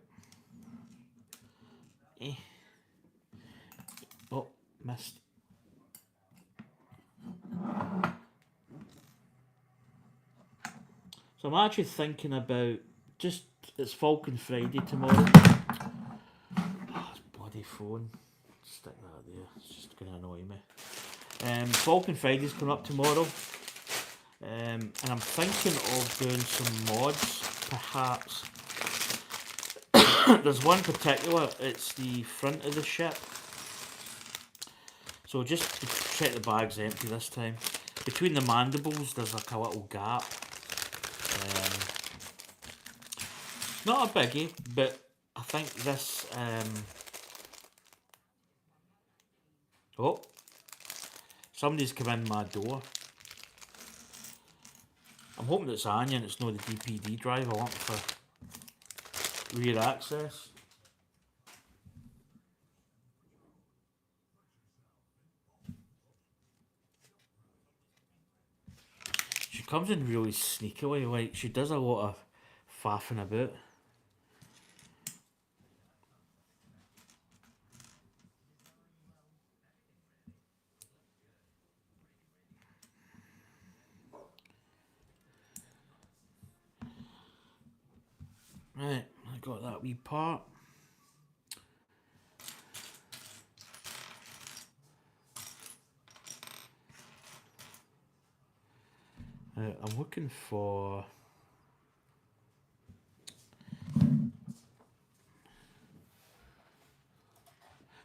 Oh, missed. So I'm actually thinking about it's Falcon Friday tomorrow. Oh, this bloody phone. Stick that there. It's just going to annoy me. Falcon Friday's coming up tomorrow. And I'm thinking of doing some mods, perhaps. There's one particular, it's the front of the ship. So just to check the bag's empty this time. Between the mandibles, there's like a little gap. Not a biggie, but I think this... Oh, somebody's come in my door. I'm hoping it's Anya and it's not the DPD drive I want for rear access. comes in really sneakily. Like she does a lot of faffing about. Right, I got that wee part. I'm looking for.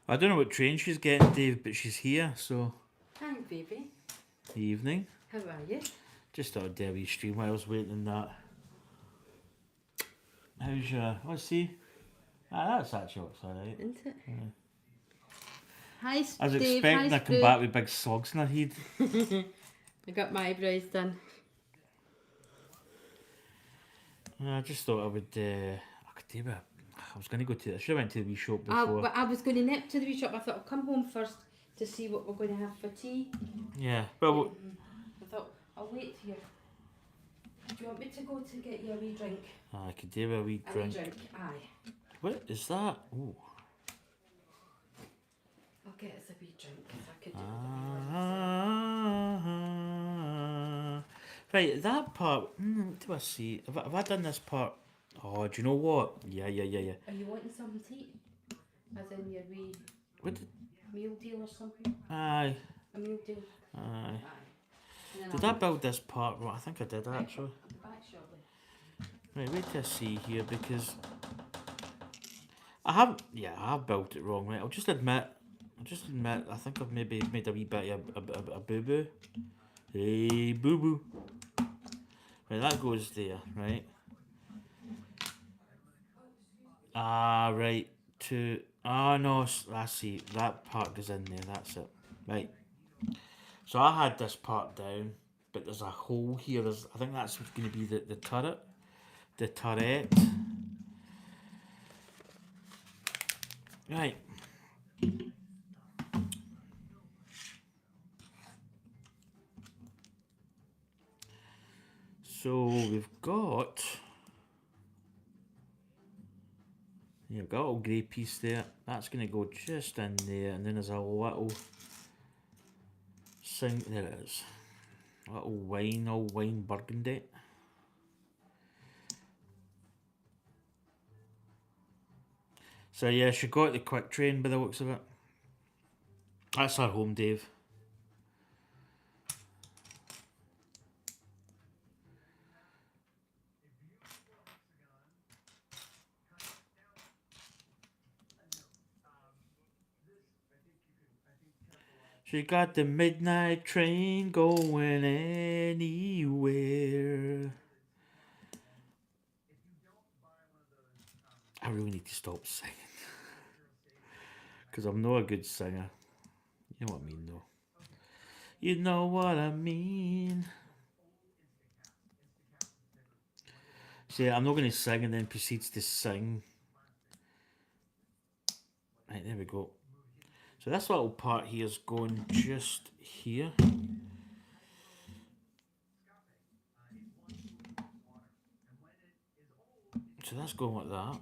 I don't know what train she's getting, Dave, but she's here. So Hi, baby. evening. How are you? Just thought I'd do a wee stream while I was waiting on that. How's your? Let's see. Ah, that's actually looks alright. Isn't it? Hi, Steve. I was Hi, expecting her to come Sprue. back with big slugs in her head. I got my eyebrows done. I just thought I would. I could do it. I was going to go to. I should have went to the wee shop before. But I was going to nip to the wee shop. I thought I'll come home first to see what we're going to have for tea. Yeah, well, I thought I'll wait here. Do you want me to go to get you a wee drink? I could do a wee A drink. wee drink, aye. What is that? Oh. I'll get us a wee drink because I could do Right, that part. What do I see? Have I done this part? Oh, do you know what? Yeah. Are you wanting something to eat? As in your wee What did, meal deal or something? aye. A meal deal? Aye. And then Did I build this part? Well, I think I did actually. back shortly. Right, wait till I see here because I haven't. Yeah, I have built it wrong. Right, I'll just admit. I think I've maybe made a wee bit of a boo boo. Hey, boo boo. Right, that goes there. Right. Ah, right. To no, I see. That part goes in there. That's it. Right. So I had this part down, but there's a hole here. I think that's going to be the turret. The turret. Right. So we've got. Yeah, we've got a little grey piece there. That's going to go just in there, and then there's a little sink. There it is. A little wine burgundy. So yeah, she got the quick train by the looks of it. That's her home, Dave. She got the midnight train going anywhere. I really need to stop singing. Because I'm not a good singer. You know what I mean, though. You know what I mean. See, I'm not going to sing and then proceeds to sing. Right, there we go. So this little part here is going just here. So that's going like that.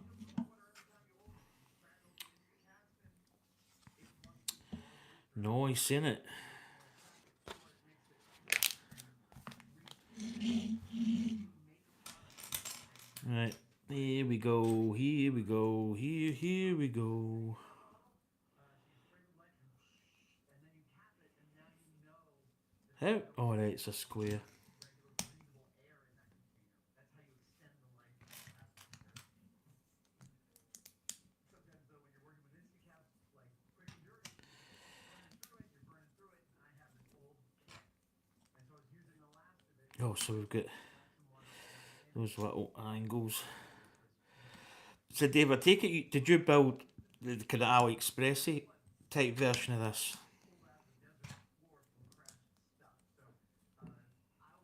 No, he's saying it. Right, here we go, here we go, here we go. How? Oh, right, it's a square. Oh, so we've got those little angles. So, Dave, I take it, did you build the kind of AliExpress type version of this?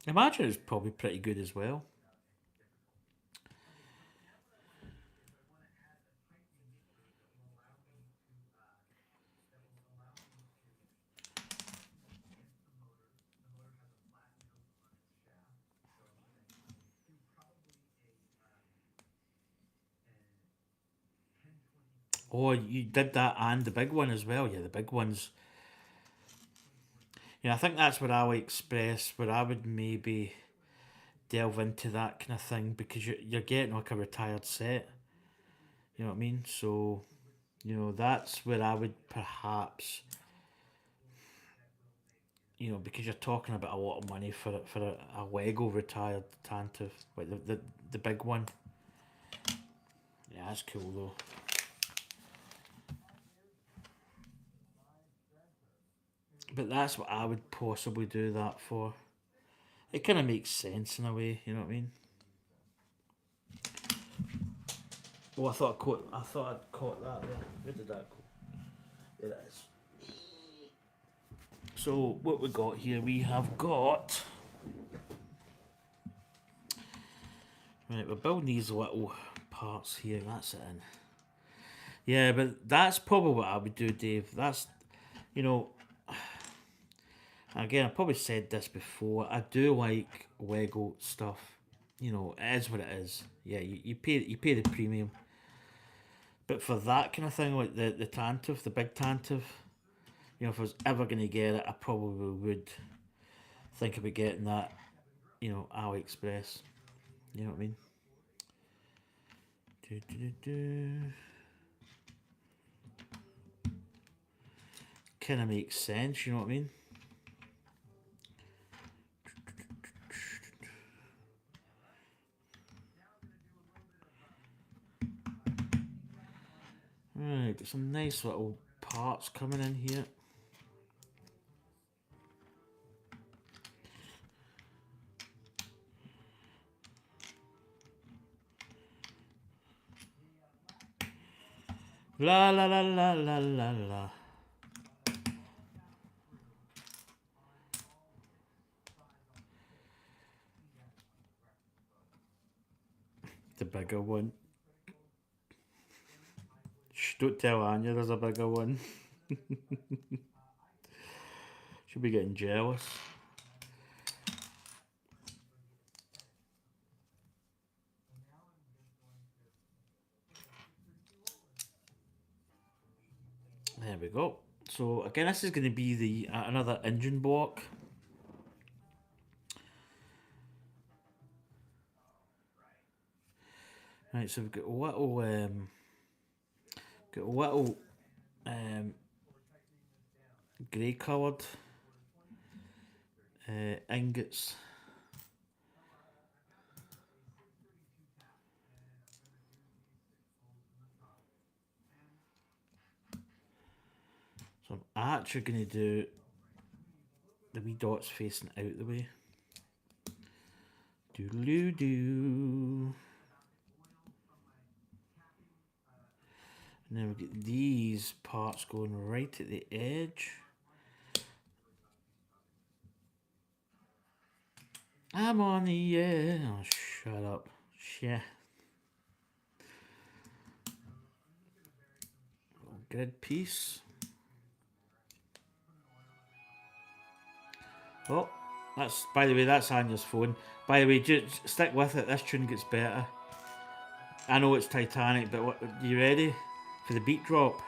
I imagine it's probably pretty good as well. Oh, you did that and the big one as well. Yeah, the big ones. Yeah, I think that's where AliExpress, where I would maybe delve into that kind of thing because you're getting like a retired set. You know what I mean? So, that's where I would perhaps, because you're talking about a lot of money for a Lego retired Tantive, like the big one. Yeah, that's cool though. But that's what I would possibly do that for. It kind of makes sense in a way, you know what I mean? Oh, I thought I'd caught that there. Where did that go? There it is. So what we got here? We have got. Right, we're building these little parts here. That's it in. Yeah, but that's probably what I would do, Dave. That's you know. Again, I probably said this before. I do like Lego stuff. It is what it is. Yeah, you pay the premium. But for that kind of thing, like the Tantive, the big Tantive, if I was ever gonna get it, I probably would think about getting that. AliExpress. You know what I mean? Do, do, do, do. Kind of makes sense. You know what I mean? Right, got some nice little parts coming in here. La la la la la la la. The bigger one. Shh, don't tell Anya there's a bigger one. She'll be getting jealous. There we go. So again, this is going to be the another engine block. Right, so we've got little um, grey coloured ingots. So I'm actually going to do the wee dots facing out the way. Doodaloo doo. And then we get these parts going right at the edge. I'm on the edge. Oh, shut up. Shit. Grid piece. Oh, by the way, that's Anya's phone. By the way, just stick with it. This tune gets better. I know it's Titanic, but you ready for the beat drop?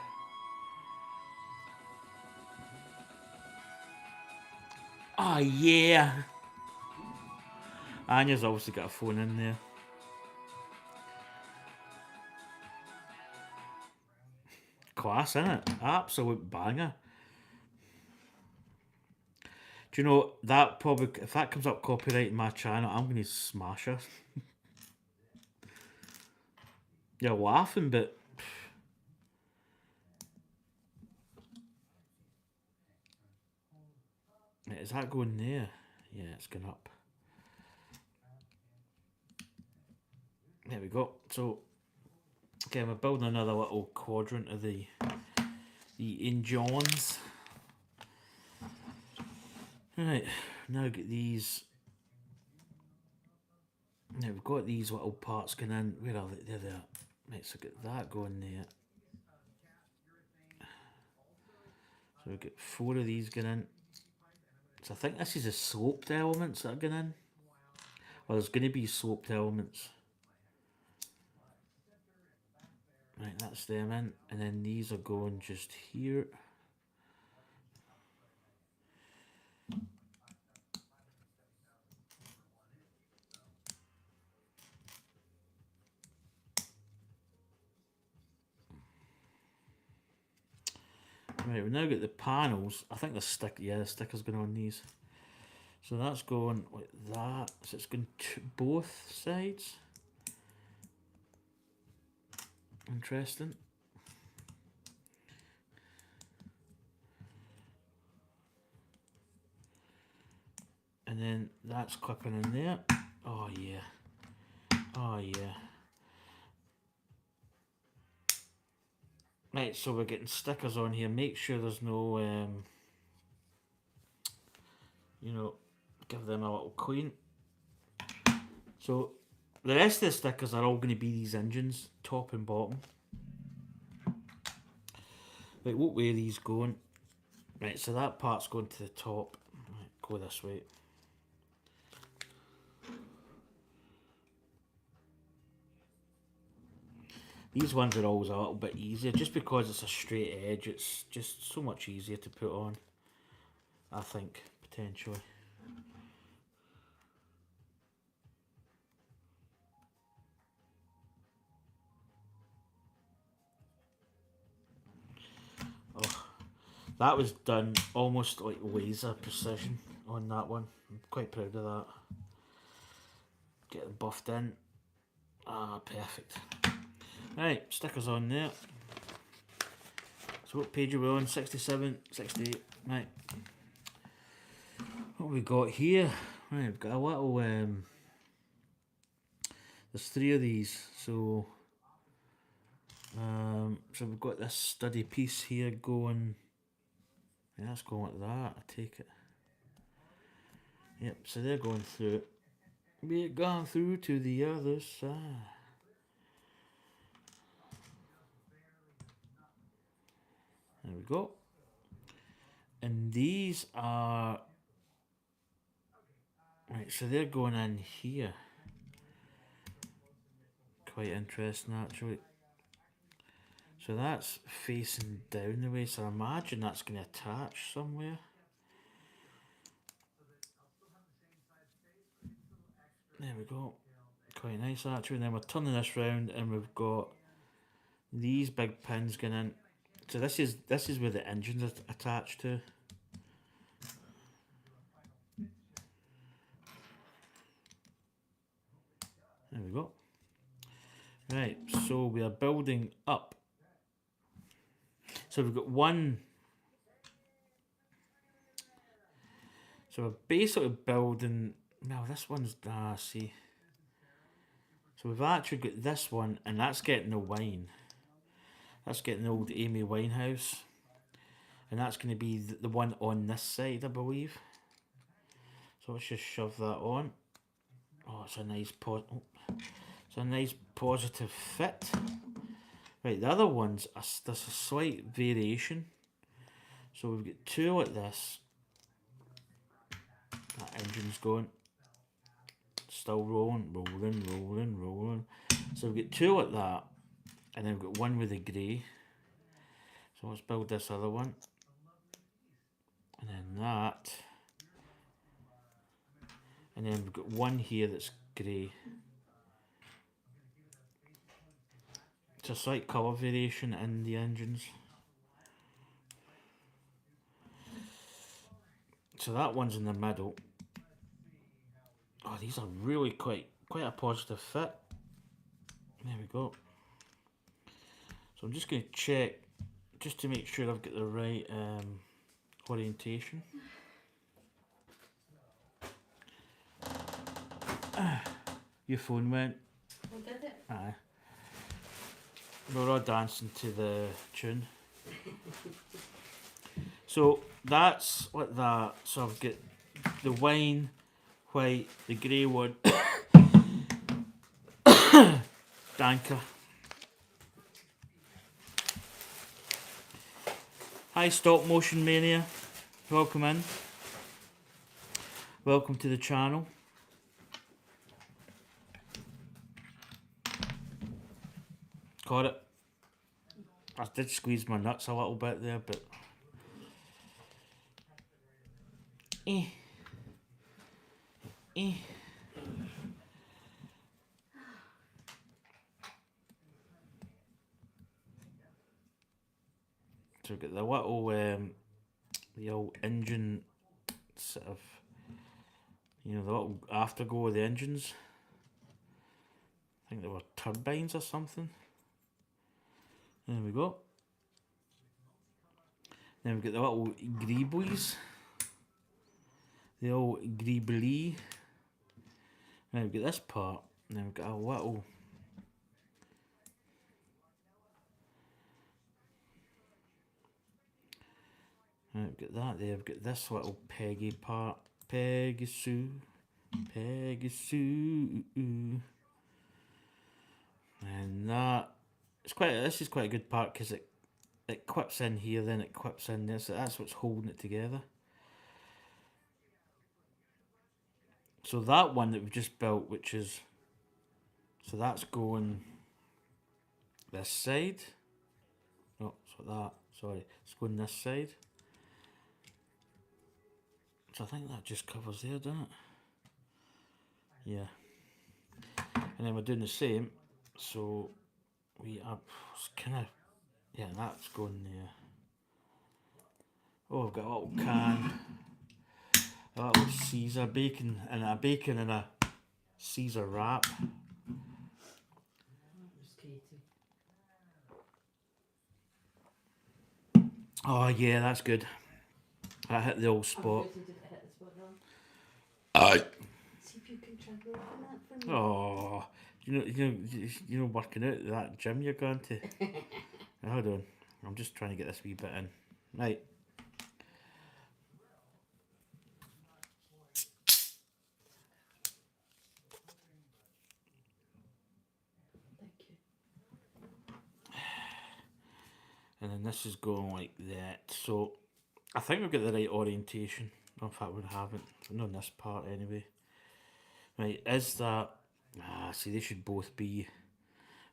Oh yeah. Anya's obviously got a phone in there. Class, innit? Absolute banger. Do you know that probably if that comes up copyright in my channel, I'm gonna smash her. You're laughing, but is that going there? Yeah, it's going up. There we go. So, okay, we're building another little quadrant of the engines. Right, now get these. Now we've got these little parts going in. Where are they? There. Right, so get that going there. So we've got 4 of these going in. So I think this is the sloped elements that are going in. Well, there's going to be sloped elements. Right, that's them in, and then these are going just here. Right, we've now got the panels. I think the sticker's going on these. So that's going like that. So it's going to both sides. Interesting. And then that's clipping in there. Oh yeah. Oh yeah. Right, so we're getting stickers on here. Make sure there's no, you know, give them a little clean. So the rest of the stickers are all going to be these engines, top and bottom. Right, what way are these going? Right, so that part's going to the top. Right, go this way. These ones are always a little bit easier, just because it's a straight edge. It's just so much easier to put on, I think, potentially. Oh, that was done almost like laser precision on that one. I'm quite proud of that. Get them buffed in. Ah, perfect. Right, stickers on there. So what page are we on? 67, 68. Right. What have we got here? Right, we've got a little... there's 3 of these. So we've got this study piece here going... Yeah, that's going like that, I take it. Yep, so they're going through it. We're going through to the other side. There we go. And these are... Right, so they're going in here. Quite interesting, actually. So that's facing down the way, so I imagine that's going to attach somewhere. There we go. Quite nice, actually. And then we're turning this round, and we've got these big pins going in. So this is where the engine's attached to. There we go. Right, so we are building up. So we've got one. So we're basically building. No, this one's. See. So we've actually got this one, and that's getting the wine. That's getting the old Amy Winehouse. And that's going to be the one on this side, I believe. So let's just shove that on. Oh, it's a nice it's a nice positive fit. Right, the other ones, there's a slight variation. So we've got 2 like this. That engine's going. Still rolling, rolling, rolling, rolling. So we've got 2 like that. And then we've got one with the grey. So let's build this other one. And then that. And then we've got one here that's grey. It's a slight colour variation in the engines. So that one's in the middle. Oh, these are really quite a positive fit. There we go. So I'm just going to check, just to make sure I've got the right orientation. Your phone went. Oh, did it? Aye. We're all dancing to the tune. So that's like that. So I've got the wine, white, the grey one, Danker. Hi, Stop Motion Mania. Welcome in. Welcome to the channel. Caught it. I did squeeze my nuts a little bit there, but eh, eh. So we've got the old engine sort of, the little afterglow of the engines. I think they were turbines or something. There we go. Then we've got the little greeblies. The old greebly. Then we've got this part. And then we've got a little... And we've got that there. We've got this little Peggy part. Peggy Sue. Peggy Sue. And that... This is quite a good part because it clips in here, then it clips in there. So that's what's holding it together. So that one that we've just built, which is... So that's going this side. No, so that. Sorry, it's going this side. So I think that just covers there, doesn't it? Yeah. And then we're doing the same. So we are kind of... Yeah, that's going there. Oh, I've got a little can. A little Caesar bacon and a Caesar wrap. Oh yeah, that's good. That hit the old spot. See if you can try to open that for me. Oh, working out that gym you're going to. Hold on, I'm just trying to get this wee bit in. Right. Thank you. And then this is going like that. So I think we've got the right orientation. In fact, we haven't. Not on this part anyway. Right, is that... see, they should both be...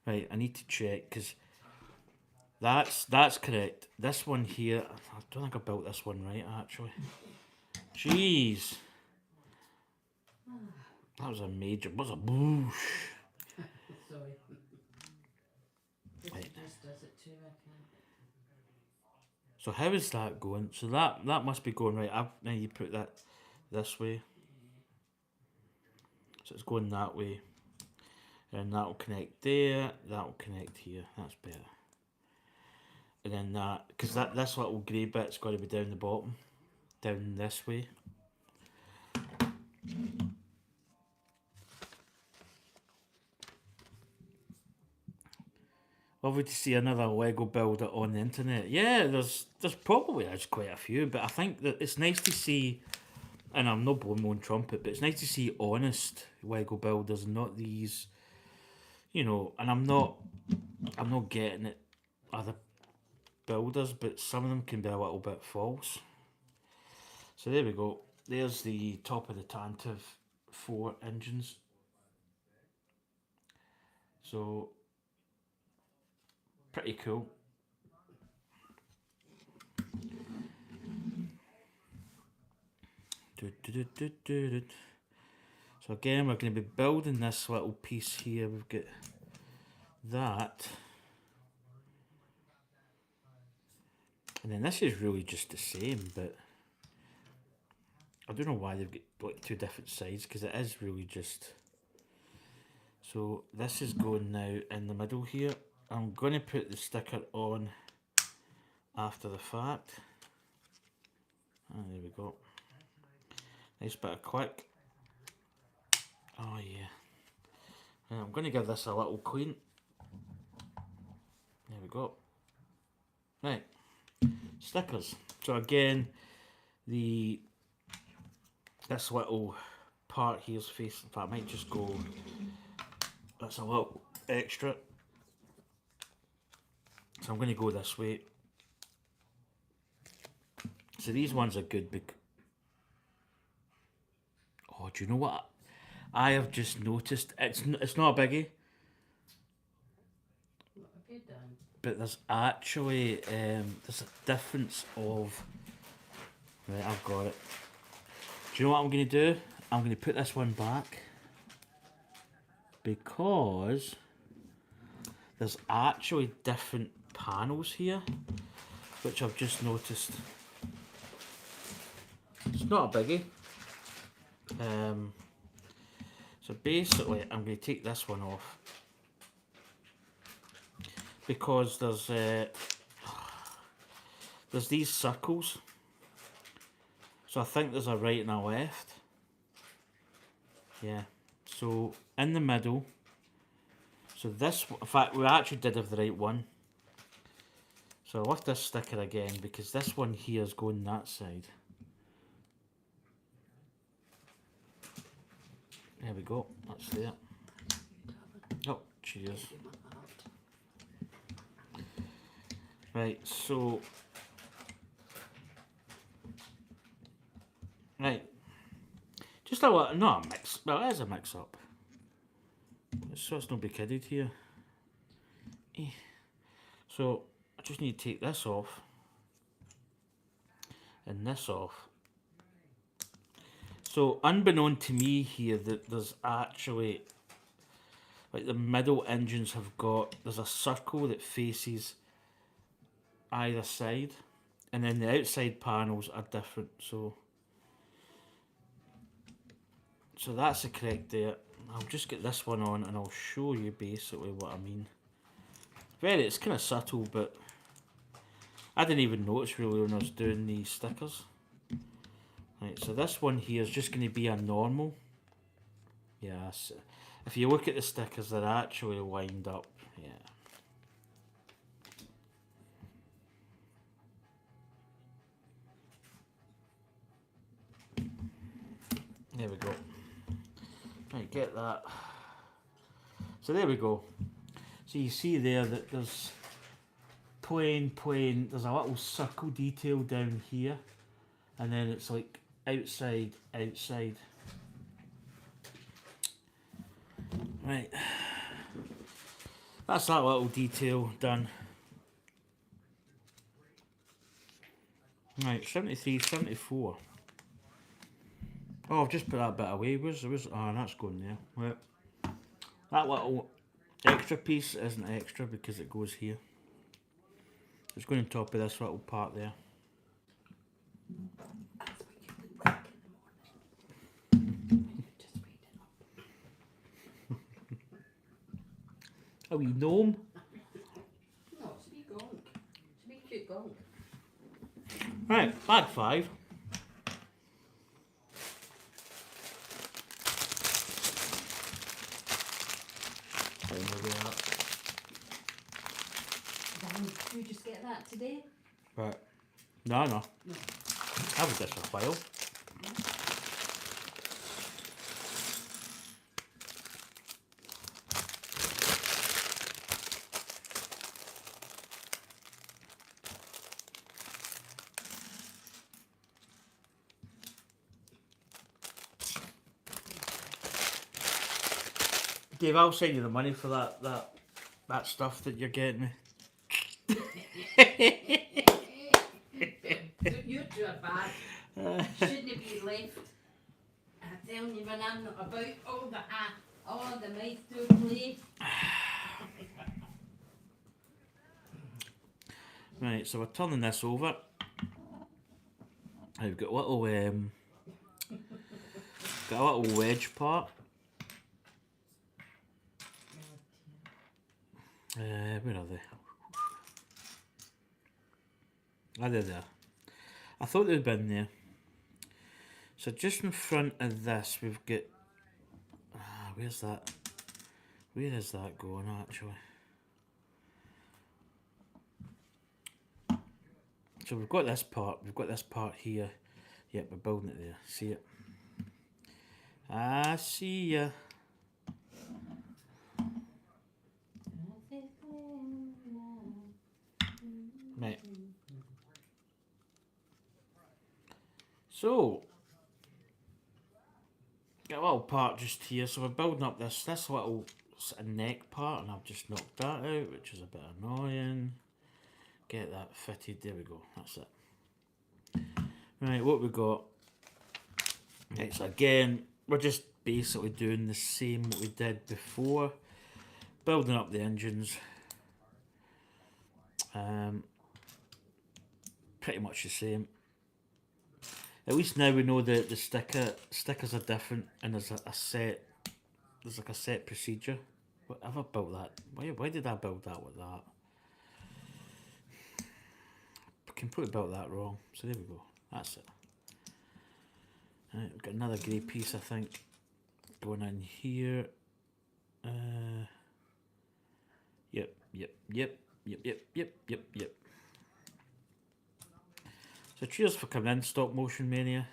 Right, I need to check, because that's correct. This one here, I don't think I built this one right, actually. Jeez. That was a major... What's a boosh? Sorry. Right. Just does it too, I can't. So how is that going? So that must be going right. Now you put that this way. So it's going that way. And that'll connect there. That'll connect here. That's better. And then that... Because this little grey bit's got to be down the bottom. Down this way. Lovely to see another Lego builder on the internet. Yeah, there's probably quite a few, but I think that it's nice to see, and I'm not blowing my own trumpet, but it's nice to see honest Lego builders, not these, and I'm not getting at other builders, but some of them can be a little bit false. So there we go. There's the top of the Tantive 4 engines. So pretty cool. So again, we're going to be building this little piece here. We've got that. And then this is really just the same, but I don't know why they've got like two different sides, because it is really just... So this is going now in the middle here. I'm going to put the sticker on after the fact. There we go. Nice bit of click. Oh yeah. And I'm going to give this a little clean. There we go. Right. Stickers. So again, this little part here's facing... In fact, I might just go... That's a little extra. So I'm going to go this way. So these ones are good because... Oh, do you know what? I have just noticed. It's not a biggie. What have you done? but there's actually there's a difference of. Right, I've got it. Do you know what I'm going to do? I'm going to put this one back because there's actually different panels here, which I've just noticed. It's not a biggie. So basically, I'm going to take this one off because there's these circles. So I think there's a right and a left. Yeah. So in the middle. So this, in fact, we actually did have the right one. So I'll lift this sticker again because this one here is going that side. There we go. That's there. Oh, cheers. Right, so... Right. Just a lot, not a mix, well it is a mix up. So it's not be kidded here. So I just need to take this off. And this off. So unbeknown to me here that there's actually, like the middle engines have got, there's a circle that faces either side. And then the outside panels are different, so that's the correct date. I'll just get this one on and I'll show you basically what I mean. It's kind of subtle, but I didn't even notice really when I was doing these stickers. Right, so this one here is just going to be a normal. Yes, if you look at the stickers, they're actually lined up. Yeah. There we go. Right, get that. So there we go. So you see there that there's plain, there's a little circle detail down here. And then it's like outside. Right. That's that little detail done. Right, 73, 74. Oh, I've just put that bit away. That's going there. Right. That little extra piece isn't extra because it goes here. It's going on top of this little part there. A wee gnome? No, it's a wee gonk. It's a wee cute gonk. Right, bag 5. Did you just get that today? Right. No. I was this for a while. Dave, I'll send you the money for that stuff that you're getting me. You're too bad. Shouldn't have been left. I'm telling you, when I'm not about, all the mice do play. Right, so we're turning this over. I've got a little wedge part. Where are they? Ah, they're there. I thought they'd been there. So just in front of this, we've got. Where's that? Where is that going actually? So we've got this part. We've got this part here. Yep, we're building it there. See it? I see ya. Right. So, got a little part just here. So we're building up this little a neck part, and I've just knocked that out, which is a bit annoying. Get that fitted. There we go. That's it. Right, what we got? Right, so again, we're just basically doing the same what we did before, building up the engines. Pretty much the same. At least now we know that the stickers are different, and there's a set. There's like a set procedure. What have I built that? Why did I build that with that? I completely built that wrong. So there we go. That's it. Right, we've got another grey piece, I think, going in here. Yep. So cheers for coming in, Stop Motion Mania.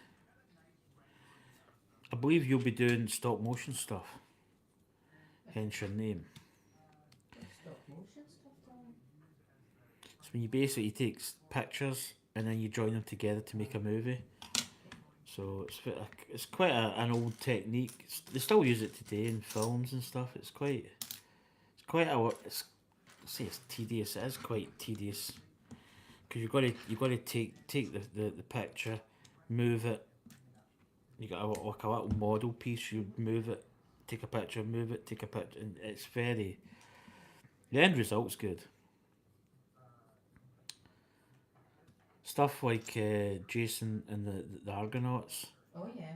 I believe you'll be doing stop motion stuff. Hence your name. Stop motion stuff, Tom. So when you basically take pictures and then you join them together to make a movie. So it's quite an old technique. They still use it today in films and stuff. It's quite it's say it's tedious. It is quite tedious because you got to take the picture, move it. You got like a little model piece. You move it, take a picture, move it, take a picture, and it's very. The end result's good. Stuff like Jason and the Argonauts. Oh yeah.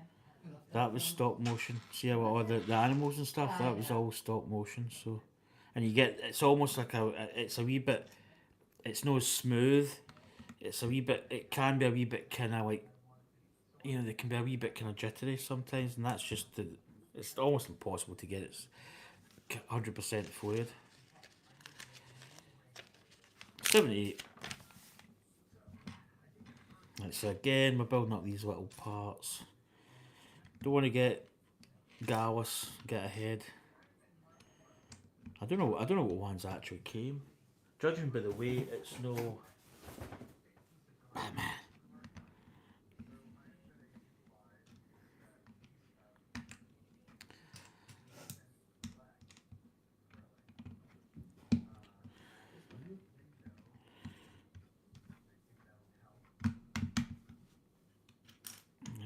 That was stop motion. See how all the animals and stuff. That was all stop motion. So, and you get it's almost like it's a wee bit. It's no smooth. It's a wee bit. It can be a wee bit kind of like, they can be a wee bit kind of jittery sometimes, and that's just it's almost impossible to get it 100% fluid. 78. Right, so again, we're building up these little parts. Don't want to get gallus, get ahead. I don't know what ones actually came. Judging by the weight, it's no. Ah, man.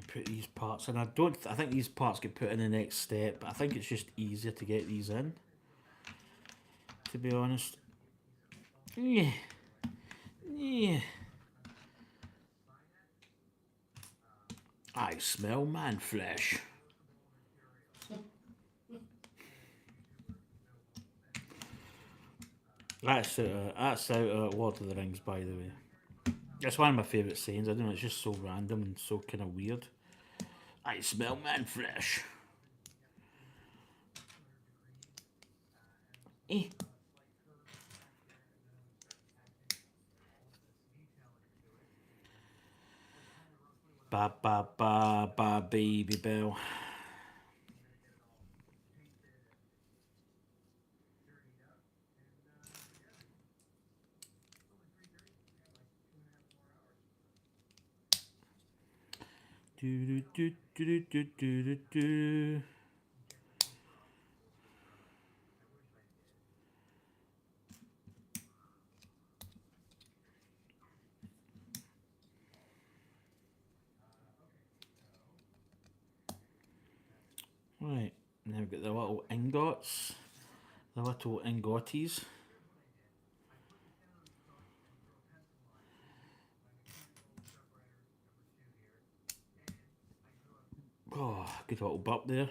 Put these parts in. I think these parts get put in the next step, but I think it's just easier to get these in, to be honest. Yeah. I smell man flesh. That's out of Lord of the Rings, by the way. It's one of my favourite sayings. I don't know, it's just so random and so kind of weird. I smell man flesh. Eh. Ba ba ba ba baby bell. Do do do do do do do do. Right, now we've got the little ingots, the little ingoties. Oh, good little burp there.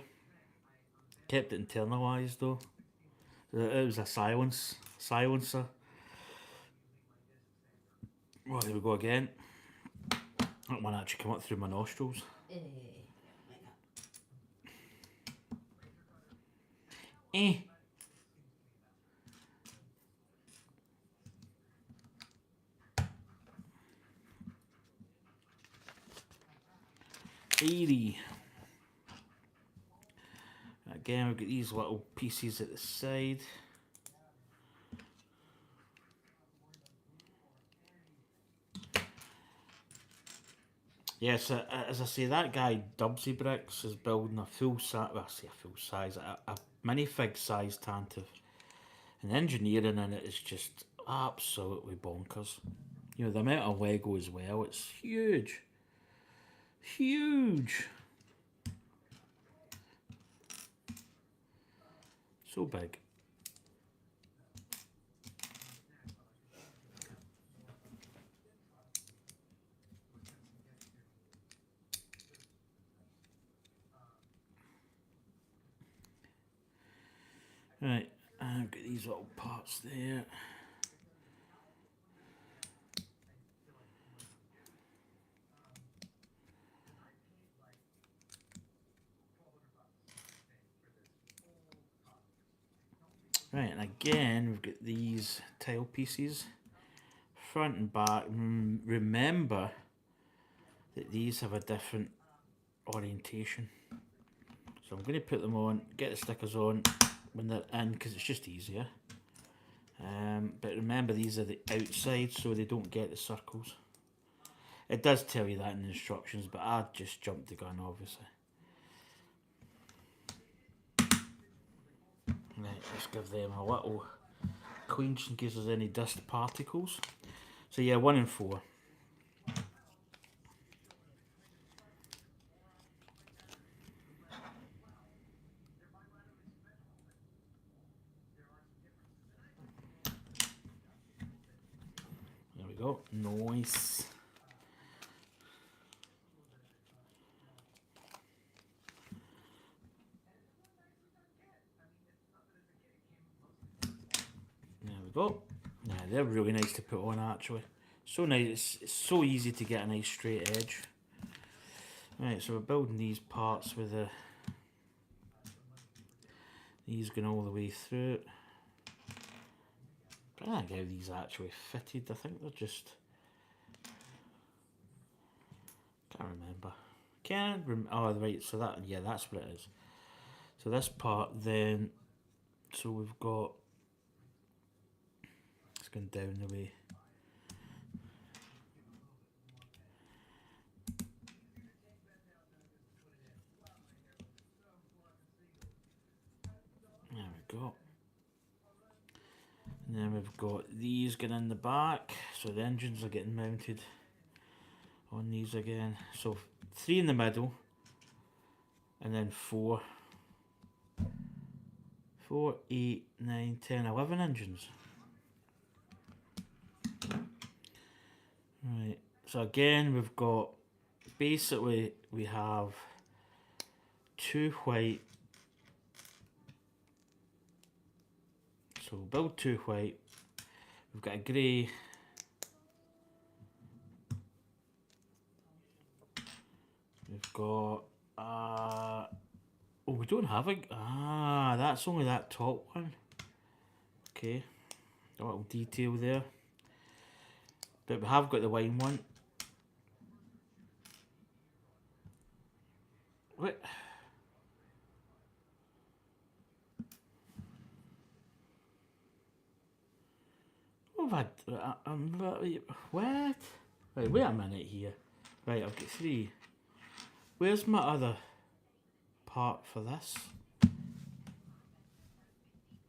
Kept it internalised though. It was a silencer. Oh, there we go again. That one actually came up through my nostrils. Eh. 80. Again, we've got these little pieces at the side. Yes, as I say, that guy Dubsy Bricks is building a full size. Well, I say a full size, a minifig size Tantive. And the engineering in it is just absolutely bonkers. You know, the amount of Lego as well, it's huge. Huge. So big. Right, I've got these little parts there. Right, and again, we've got these tile pieces, front and back. Remember that these have a different orientation. So I'm going to put them on, get the stickers on when they're in, because it's just easier. But remember, these are the outside, so they don't get the circles. It does tell you that in the instructions, but I just jumped the gun, obviously. Right, let's give them a little cleanse in case there's any dust particles. So yeah, 1 and 4. There we go. Nice. There we go. Yeah, they're really nice to put on actually. So nice. It's so easy to get a nice straight edge. Right, so we're building these parts with these going all the way through. I don't know how these actually fitted. I think they're just. Can't remember. Oh, right. So that, yeah, that's what it is. So this part then. So we've got. It's going down the way. There we go. And then we've got these going in the back. So the engines are getting mounted on these again. So 3 in the middle. And then 4. 4, 8, 9, 10, 11 engines. Right. So again, we've got, basically, we have 2 white. So we'll build 2 white. We've got a grey. We've got, oh, we don't have that's only that top one. Okay, a little detail there. But we have got the wine one. Wait. What have what? Right, wait a minute here. Right, I've got 3. Where's my other part for this?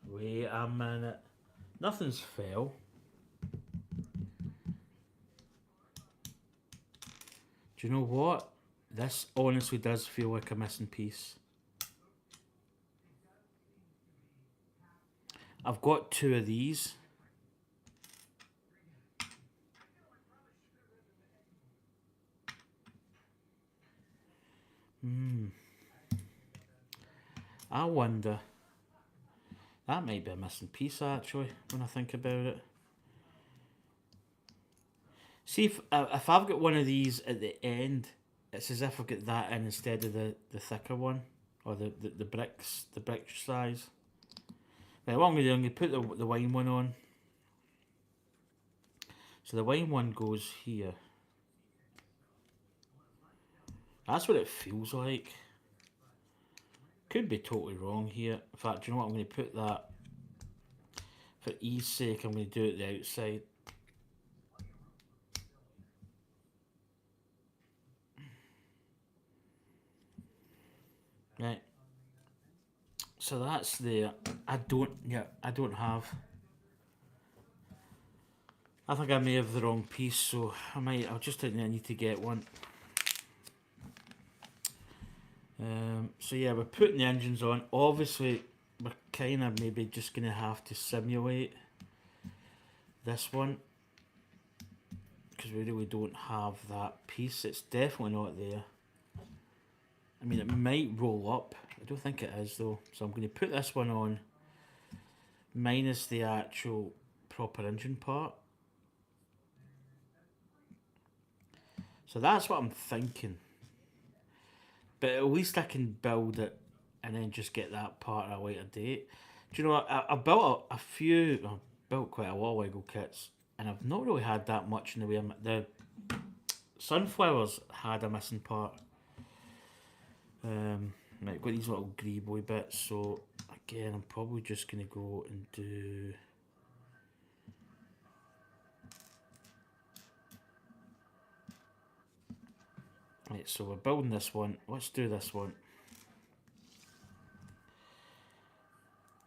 Wait a minute. Nothing's fell. Do you know what? This honestly does feel like a missing piece. I've got 2 of these. I wonder. That might be a missing piece actually, when I think about it. See, if I've got one of these at the end, it's as if I've got that in instead of the thicker one, or the bricks, the brick size. Right, what I'm going to do, I'm going to put the wine one on. So the wine one goes here. That's what it feels like. Could be totally wrong here. In fact, do you know what? I'm going to put that, for ease sake, I'm going to do it the outside. Right. So that's there. I don't have. I think I may have the wrong piece, so I'll just think I need to get one. So yeah, we're putting the engines on. Obviously, we're kind of maybe just going to have to simulate this one, because we really don't have that piece. It's definitely not there. I mean, it might roll up. I don't think it is though. So I'm going to put this one on, minus the actual proper engine part. So that's what I'm thinking. But at least I can build it and then just get that part at a later date. Do you know what? I built a few, I built quite a lot of Lego kits, and I've not really had that much in the way of the sunflowers had a missing part. Right, got these little greeboy bits, so again, I'm probably just going to go and do. Right, so we're building this one. Let's do this one.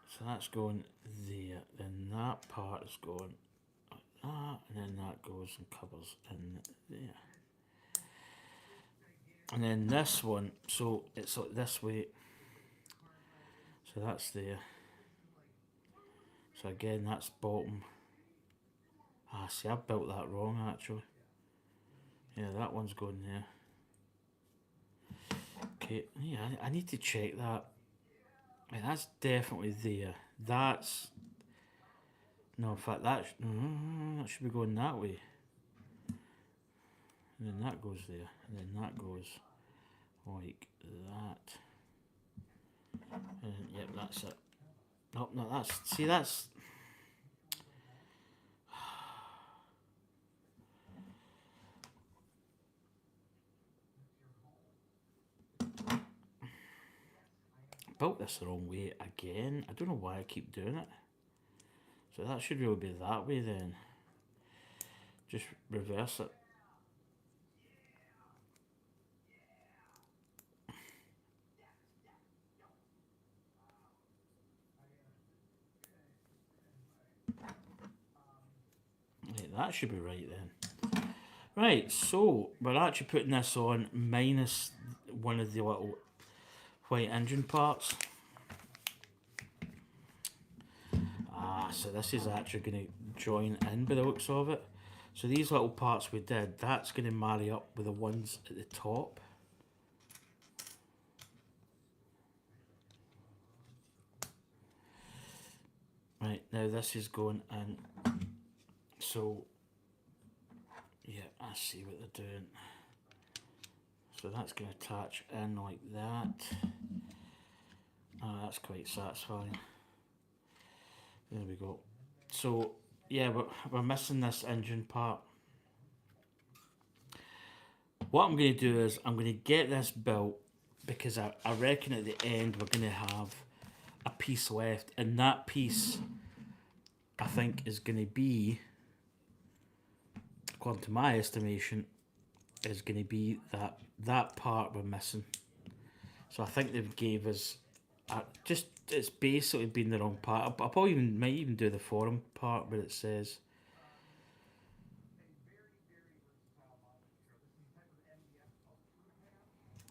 So that's going there. Then that part is going like that, and then that goes and covers in there. And then this one, so it's like this way. So that's there. So again, that's bottom. Ah, see, I've built that wrong actually. Yeah, that one's going there. Okay, yeah, I need to check that. Yeah, that's definitely there. That's no, in fact, that should be going that way. And then that goes there, and then that goes like that. And yep, that's it. Nope, no, that's. Built this the wrong way again. I don't know why I keep doing it. So that should really be that way then. Just reverse it. Right, that should be right then. Right, so we're actually putting this on minus one of the little white engine parts. Ah, so this is actually going to join in by the looks of it. So these little parts we did, that's going to marry up with the ones at the top. Right, now this is going in. So, yeah, I see what they're doing. So that's going to attach in like that. Oh, that's quite satisfying. There we go. So, yeah, we're missing this engine part. What I'm going to do is I'm going to get this built, because I reckon at the end we're going to have a piece left, and that piece I think is going to be, according to my estimation, is going to be that part we're missing. So I think they've gave us just, it's basically been the wrong part. I'll probably might even do the forum part where it says.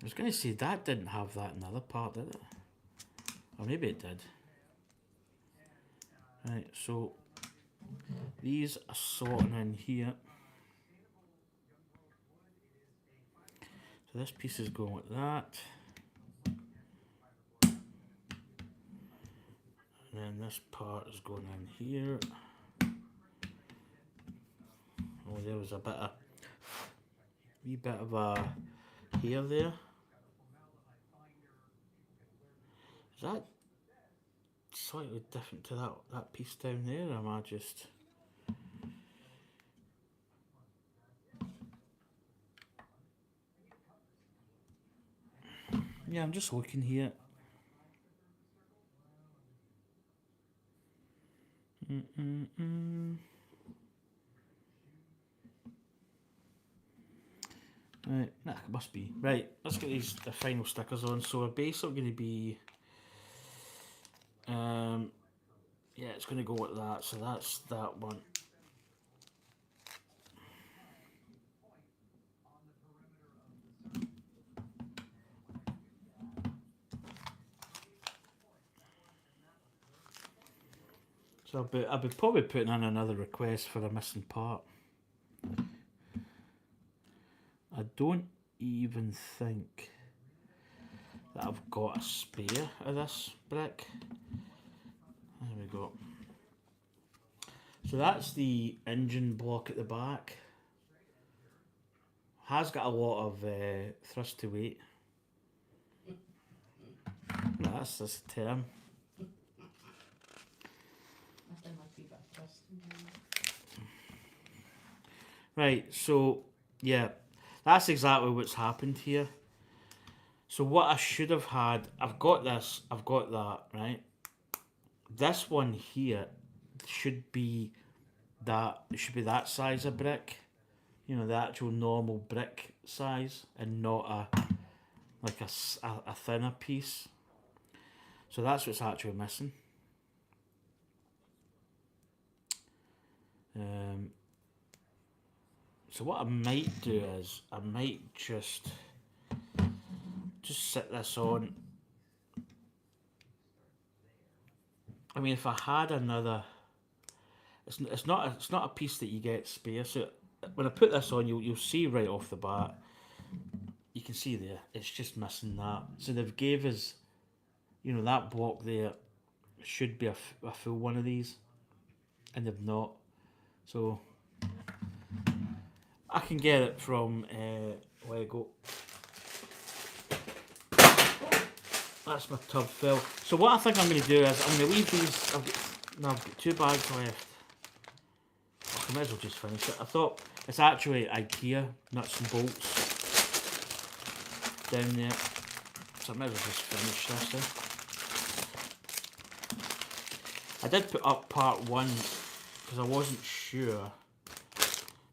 I was going to say that didn't have that in the other part, did it? Or maybe it did. Right, so these are sorting in here. So this piece is going like that. And then this part is going in here. Oh, there was a wee bit of a hair there. Is that slightly different to that piece down there, or am I just... Yeah, I'm just looking here. Right, nah, it must be. Right, let's get the final stickers on. So we're basically going to be Yeah, it's going to go like that. So that's that one. So I'll be probably putting in another request for a missing part. I don't even think that I've got a spare of this brick. There we go. So that's the engine block at the back. Has got a lot of thrust to weight. That's this term. Nothing must be but trust in him. Right, so yeah, that's exactly what's happened here. So what I should have had, I've got this, I've got that, right? This one here should be that, it should be that size of brick. You know, the actual normal brick size, and not a thinner piece. So that's what's actually missing. So what I might do is I might just set this on. I mean, if I had another, it's not a piece that you get spare. So when I put this on, you'll see right off the bat. You can see there, it's just missing that. So they've gave us, you know, that block there should be a full one of these, and they've not. So I can get it from Lego. That's my tub fill. So what I think I'm going to do is I'm going to leave these. I've got 2 bags left. I might as well just finish it. I thought it's actually IKEA nuts and bolts down there. So I might as well just finish this. I did put up part 1 because I wasn't sure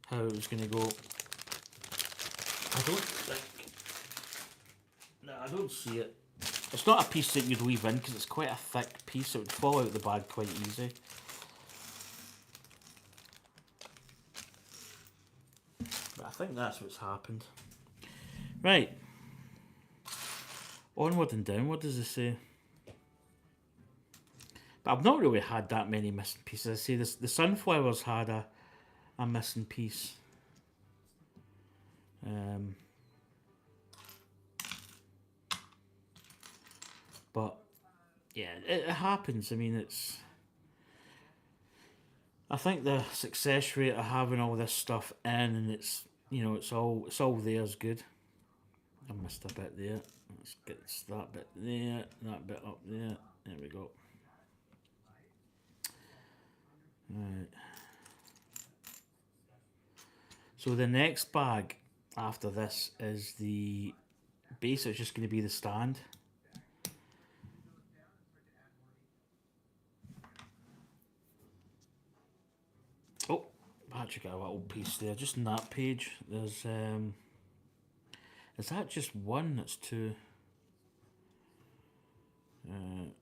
how it was going to go. I don't think... No, I don't see it. It's not a piece that you'd leave in because it's quite a thick piece. It would fall out of the bag quite easy. But I think that's what's happened. Right. Onward and downward, does it say? But I've not really had that many missing pieces. I say this, the sunflowers had a missing piece. But yeah, it happens. I mean, it's. I think the success rate of having all this stuff in, and it's, you know, it's all there is good. I missed a bit there. Let's get that bit there, that bit up there. There we go. Right. So the next bag after this is the base. It's just going to be the stand. Oh, I actually got a little piece there. Just in that page, there's is that just one? That's 2. Right,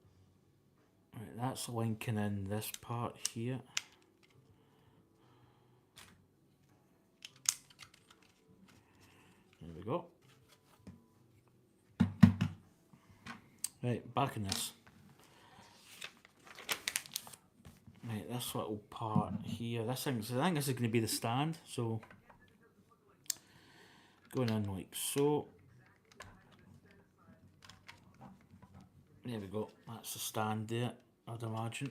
that's linking in this part here. There we go. Right, back in this. Right, this little part here. I think this is going to be the stand. So going in like so. There we go. That's the stand there, I'd imagine.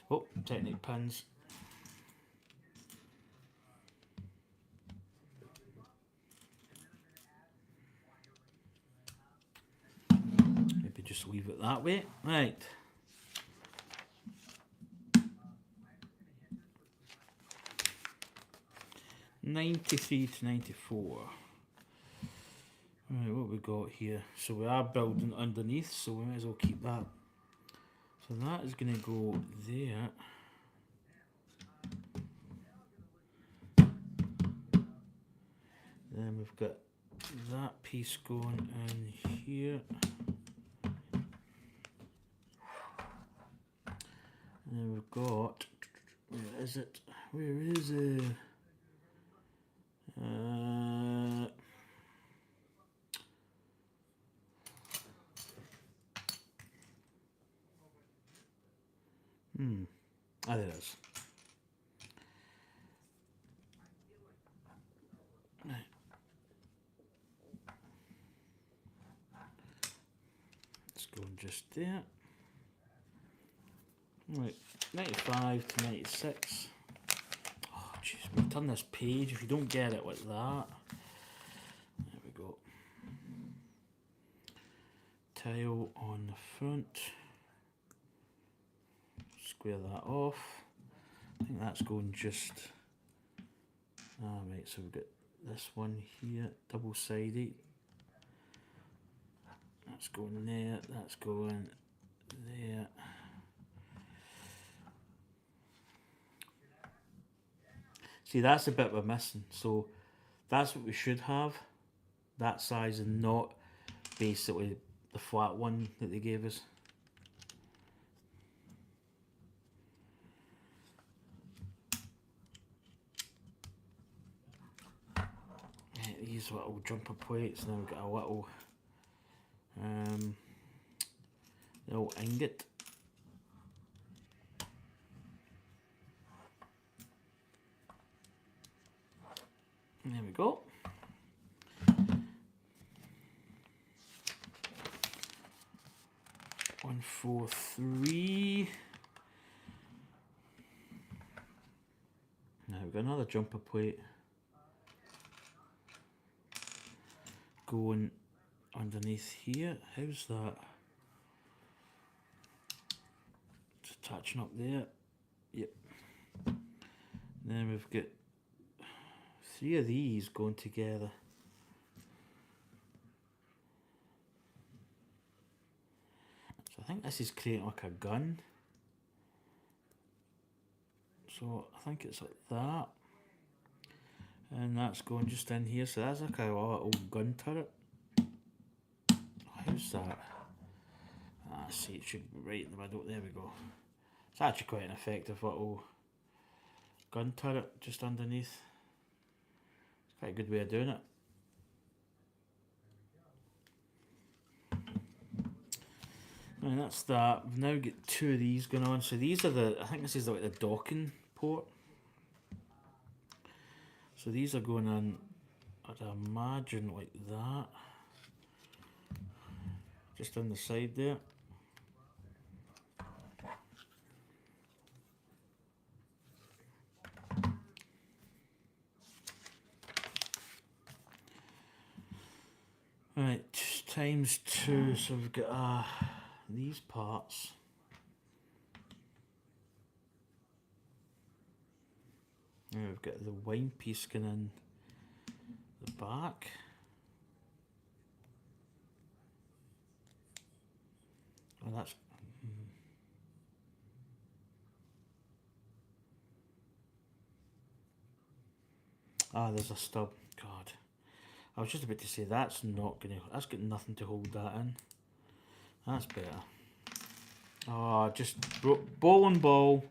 Oh, Technic pins. Maybe just leave it that way. Right. '93 to '94. Right, what we got here? So we are building underneath, so we might as well keep that. So that is going to go there. Then we've got that piece going in here. And then we've got, where is it? Where is it? Ah, there it is. Right. Let's go just there. Right, 95 to 96. Oh, jeez, we turn this page. If you don't get it like that, there we go. Tile on the front. Square that off. I think that's going just. Right, so we've got this one here, double sided. That's going there. That's going there. See, that's a bit we're missing. So that's what we should have. That size and not basically the flat one that they gave us. These little jumper plates, and then we've got a little ingot. And there we go. One, 4, 3. Now we've got another jumper plate going underneath here. How's that? It's attaching up there. Yep. And then we've got 3 of these going together. So I think this is creating like a gun. So I think it's like that. And that's going just in here. So that's like a little gun turret. How's that? See, it should be right in the middle. There we go. It's actually quite an effective little gun turret just underneath. It's quite a good way of doing it. And that's that. We've now got 2 of these going on. So these are I think this is like the docking port. So these are going in, I'd imagine like that. Just on the side there. Right, times 2, so we've got these parts. Now we've got the wine piece going in the back. Oh, that's... there's a stub. God. I was just about to say that's not gonna... That's got nothing to hold that in. That's better. Oh, just ball and ball.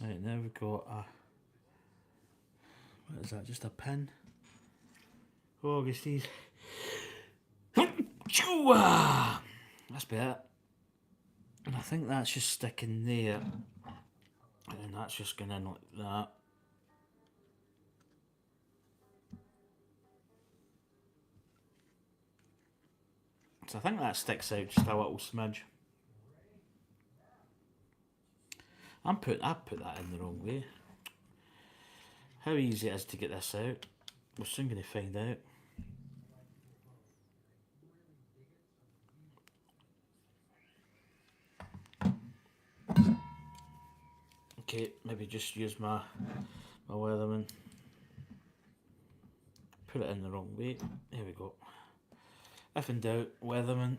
Right, now we've got a... What is that? Just a pin? Oh, Augustine. That's better. And I think that's just sticking there. And then that's just going in like that. So I think that sticks out just a little smidge. I put that in the wrong way. How easy it is to get this out, we're soon going to find out. Okay, maybe just use my Weatherman. Put it in the wrong way. There we go. If in doubt, Weatherman.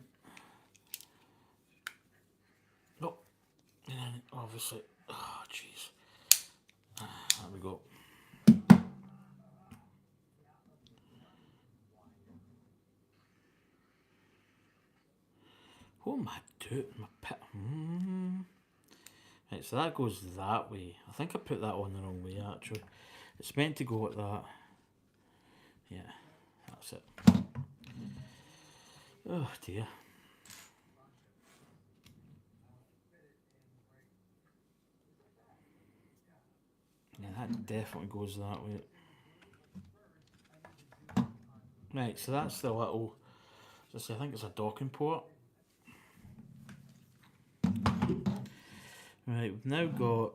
No, and then obviously, oh jeez, there we go. What am I doing? Right, so that goes that way. I think I put that on the wrong way actually. It's meant to go like that. Yeah, that's it. Oh dear. Yeah, that definitely goes that way. Right, so that's the little. I think it's a docking port. Right, we've now got.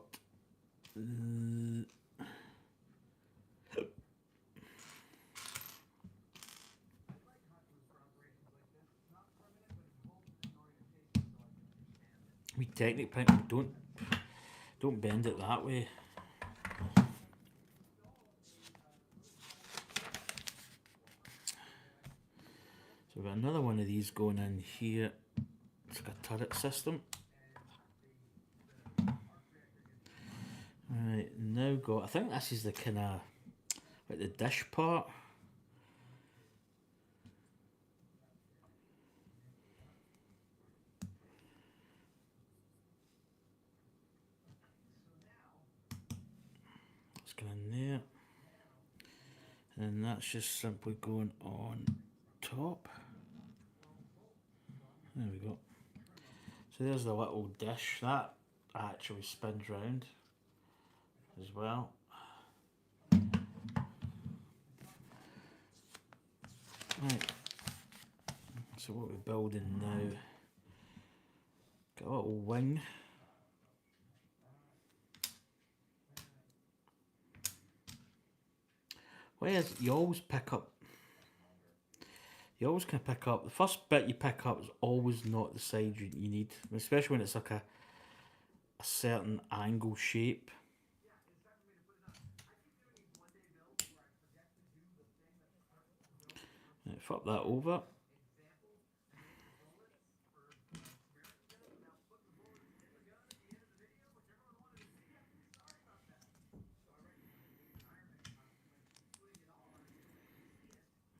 We technic print. Don't bend it that way. So we've got another one of these going in here. It's like a turret system. Right, now got. I think this is the kind of like the dish part. It's going in there, and that's just simply going on top. There we go. So there's the little dish that actually spins round as well. Right. So what we're building now, got a little wing. Whereas you always pick up, you always can pick up, the first bit you pick up is always not the side you need, especially when it's like a certain angle shape. Right, flip that over.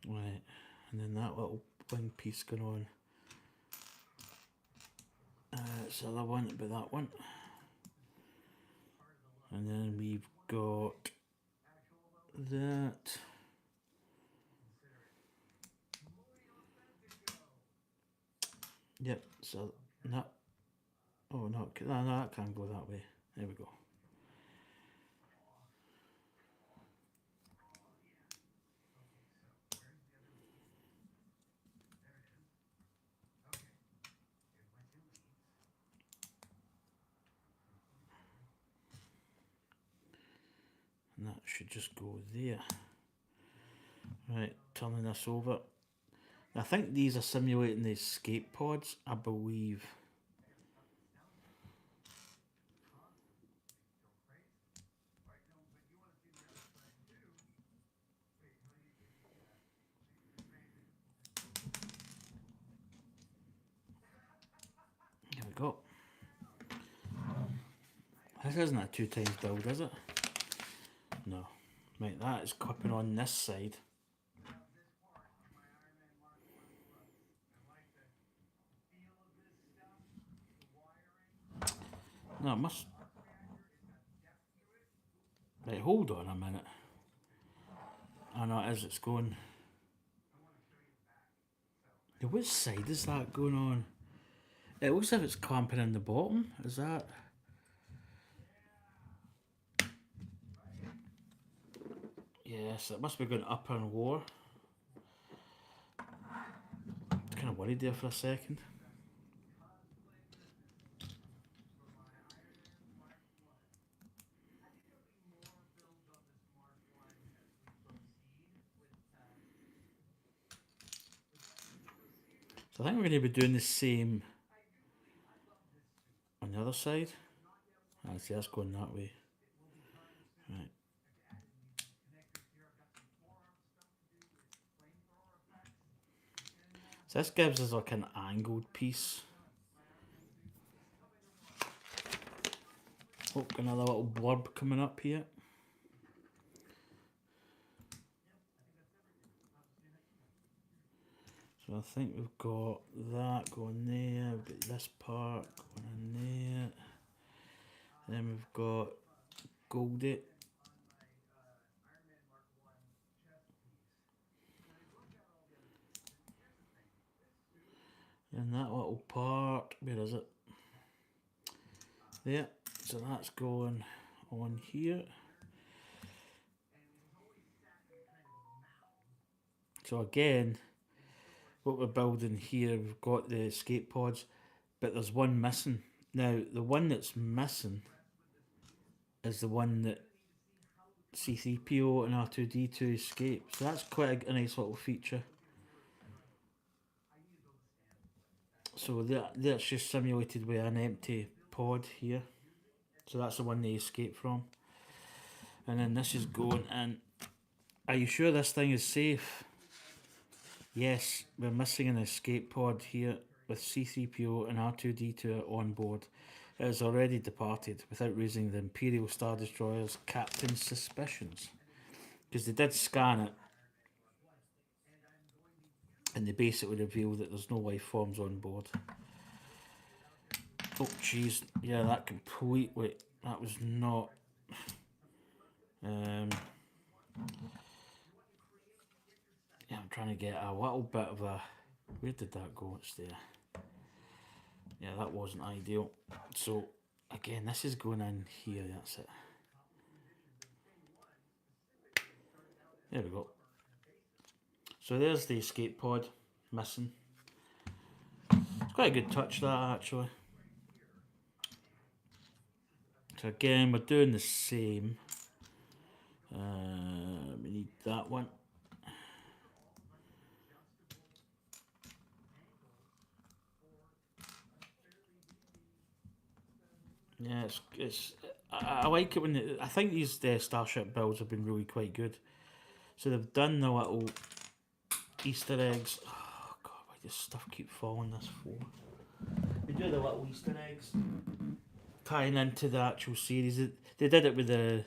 Right, and then that little wing piece going on. It's the other one, but that one. And then we've got that. Yep, so that. Oh no, no, that can't go that way. There we go. And that should just go there. Right, turning this over. I think these are simulating the escape pods, I believe. There we go. This isn't a 2 times build, is it? No. Right, that is clipping on this side. No, it must. Right, hold on a minute. Oh no, it is, it's going. Now, which side is that going on? It looks like it's clamping in the bottom. Is that? Yes, it must be going upper and lower. I was kind of worried there for a second. So I think we're going to be doing the same on the other side. I see that's going that way. Right. So So this gives us like an angled piece. Oh, another little blurb coming up here. So I think we've got that going there, we've got this part going in there. Then we've got Goldie. And that little part, where is it? There. So that's going on here. So again, what we're building here, we've got the escape pods, but there's one missing. Now, the one that's missing is the one that C3PO and R2D2 escape. So that's quite a nice little feature. So that's just simulated with an empty pod here. So that's the one they escape from. And then this is going in. Are you sure this thing is safe? Yes, we're missing an escape pod here with C3PO and R2D2 on board. It has already departed without raising the Imperial Star Destroyer's captain's suspicions. Because they did scan it and they basically revealed that there's no life forms on board. Oh jeez, yeah, that was not... yeah, I'm trying to get a little bit of a... Where did that go? It's there. Yeah, that wasn't ideal. So, again, this is going in here, that's it. There we go. So there's the escape pod missing. It's quite a good touch, that, actually. So again, we're doing the same. We need that one. Yeah, I like it when I think these Starship builds have been really quite good. So they've done the little Easter eggs. Oh god, why does stuff keep falling this floor? They do the little Easter eggs tying into the actual series. They did it with the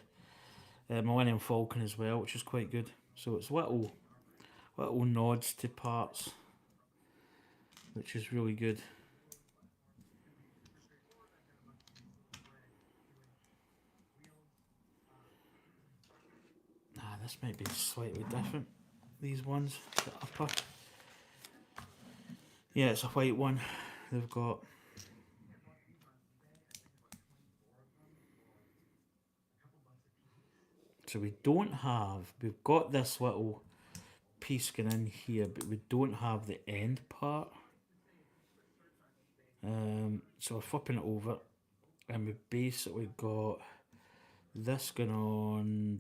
Millennium Falcon as well, which is quite good. So it's little nods to parts, which is really good. This might be slightly different. These ones, the upper. Yeah, it's a white one. They've got. So we've got this little piece going in here, but we don't have the end part. So we're flipping it over, and we basically got this going on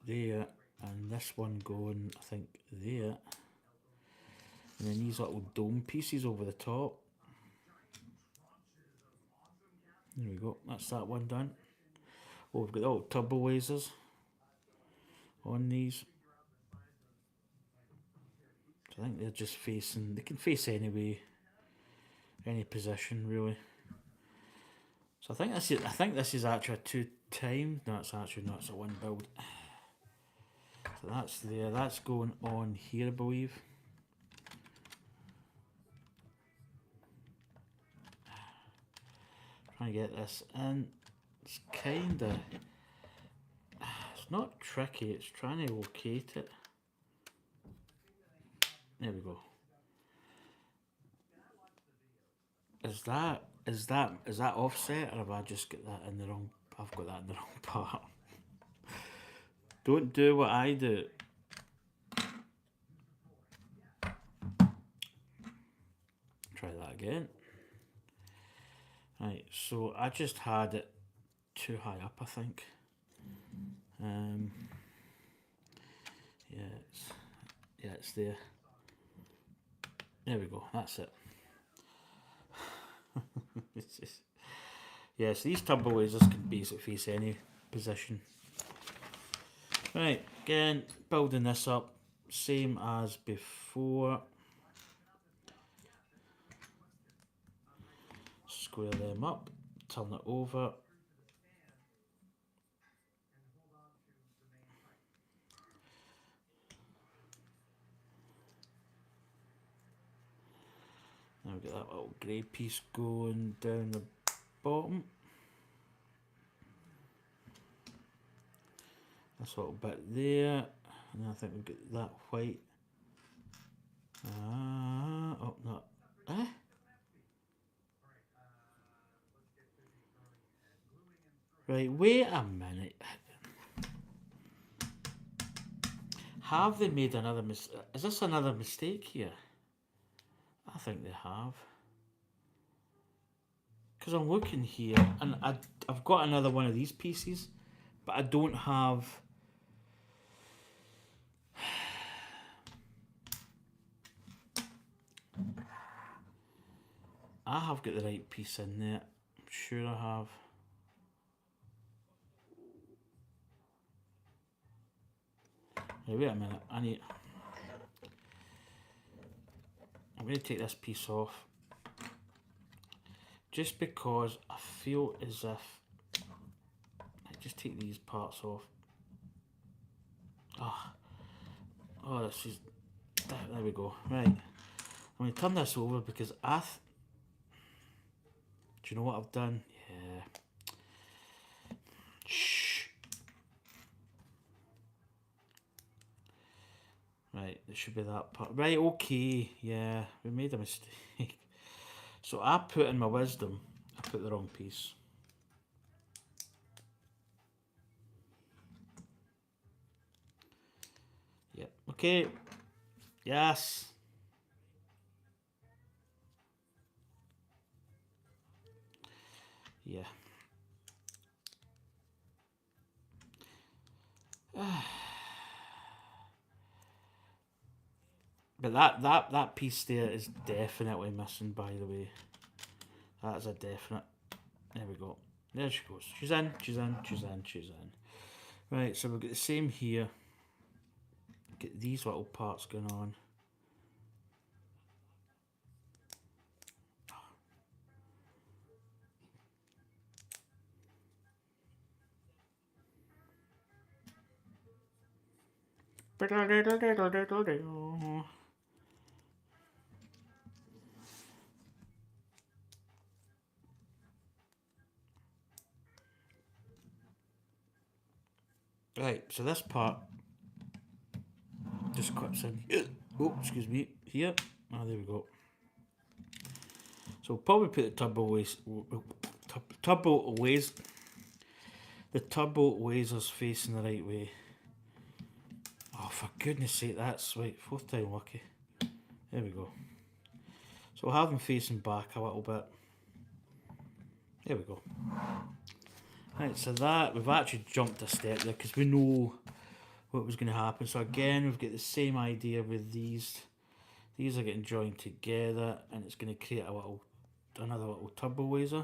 there, and this one going, I think, there. And then these little dome pieces over the top. There we go, that's that one done. Oh, we've got the little turbo lasers on these. So I think they're just facing, they can face any position really. So I think this is actually a 2 times. No, it's actually not, it's a 1 build. So that's there, that's going on here I believe. Trying to get this in. It's kinda, it's not tricky, it's trying to locate it. There we go. Is that offset, or have I just got that in the wrong? I've got that in the wrong part. Don't do what I do. Try that again. Right, so I just had it too high up, I think. Yeah, it's there. There we go. That's it. It's just, yeah, so these turbo lasers can basically face any position. Right, again, building this up, same as before. Square them up, turn it over. Now we get that little grey piece going down the bottom. This little bit there, and I think we've got that white. Oh, no. Right, wait a minute. Have they made another mistake? Is this another mistake here? I think they have. Because I'm looking here, and I've got another one of these pieces, but I don't have... I have got the right piece in there. I'm sure I have. Hey, wait a minute. I'm going to take this piece off. Just because I feel as if... I just take these parts off. Oh, this is... There we go. Right. I'm going to turn this over because do you know what I've done? Yeah. Shh. Right, it should be that part. Right, okay. Yeah, we made a mistake. So I put in my wisdom, I put the wrong piece. Yep. Okay. Yes. Yeah. But that piece there is definitely missing, by the way. That is a definite. There we go. There she goes. She's in, she's in, she's in, she's in. Right, so we've got the same here. Get these little parts going on. Right, so this part just clips in. Oh, excuse me. Here. Ah, there we go. So we'll probably put the the turbo lasers facing the right way. Oh, for goodness sake, that's right. Fourth time lucky. There we go. So we'll have them facing back a little bit. There we go. Right, so that, we've actually jumped a step there because we know what was going to happen. So again, we've got the same idea with these. These are getting joined together and it's going to create another little turbo laser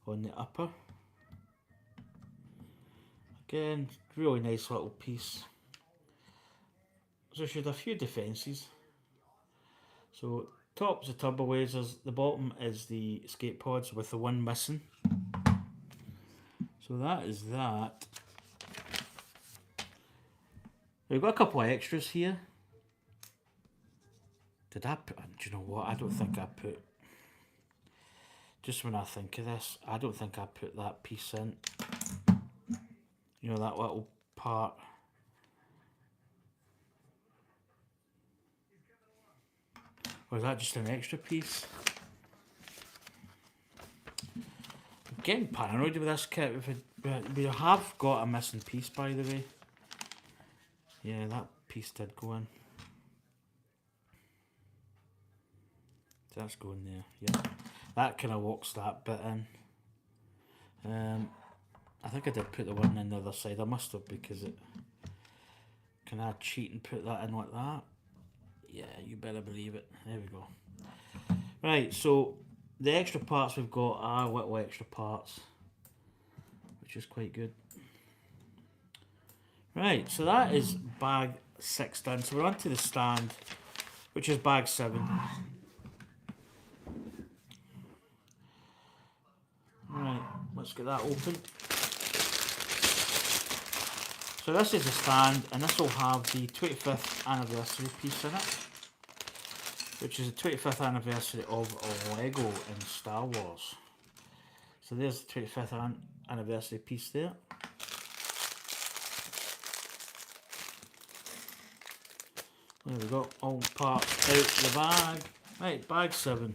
on the upper. Again, really nice little piece. So she had a few defences. So top's the turbo lasers, the bottom is the escape pods with the one missing. So that is that. We've got a couple of extras here. Did I put... Do you know what? I don't think I put... Just when I think of this, I don't think I put that piece in. You know, that little part. Or is that just an extra piece? I'm getting paranoid with this kit. We have got a missing piece, by the way. Yeah, that piece did go in. That's going there, yeah. That kind of locks that bit in. I think I did put the one in the other side. I must have, because it... Can I cheat and put that in like that? Yeah, you better believe it. There we go. Right, so the extra parts we've got are little extra parts, which is quite good. Right, so that is bag 6 done. So we're on to the stand, which is bag 7. let's get that open. So this is the stand, and this will have the 25th anniversary piece in it, which is the 25th anniversary of Lego in Star Wars. So there's the 25th anniversary piece there. There we go, all parts out the bag. Right, bag 7.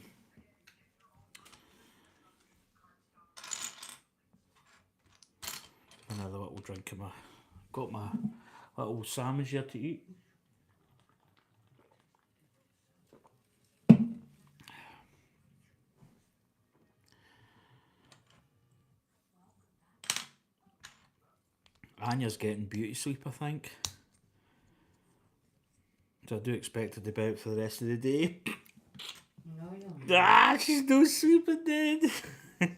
Another little drink of got my little sandwich here to eat. Anya's getting beauty sleep, I think. So I do expect her to be out for the rest of the day. No. Ah, she's no sleeping dead. I'm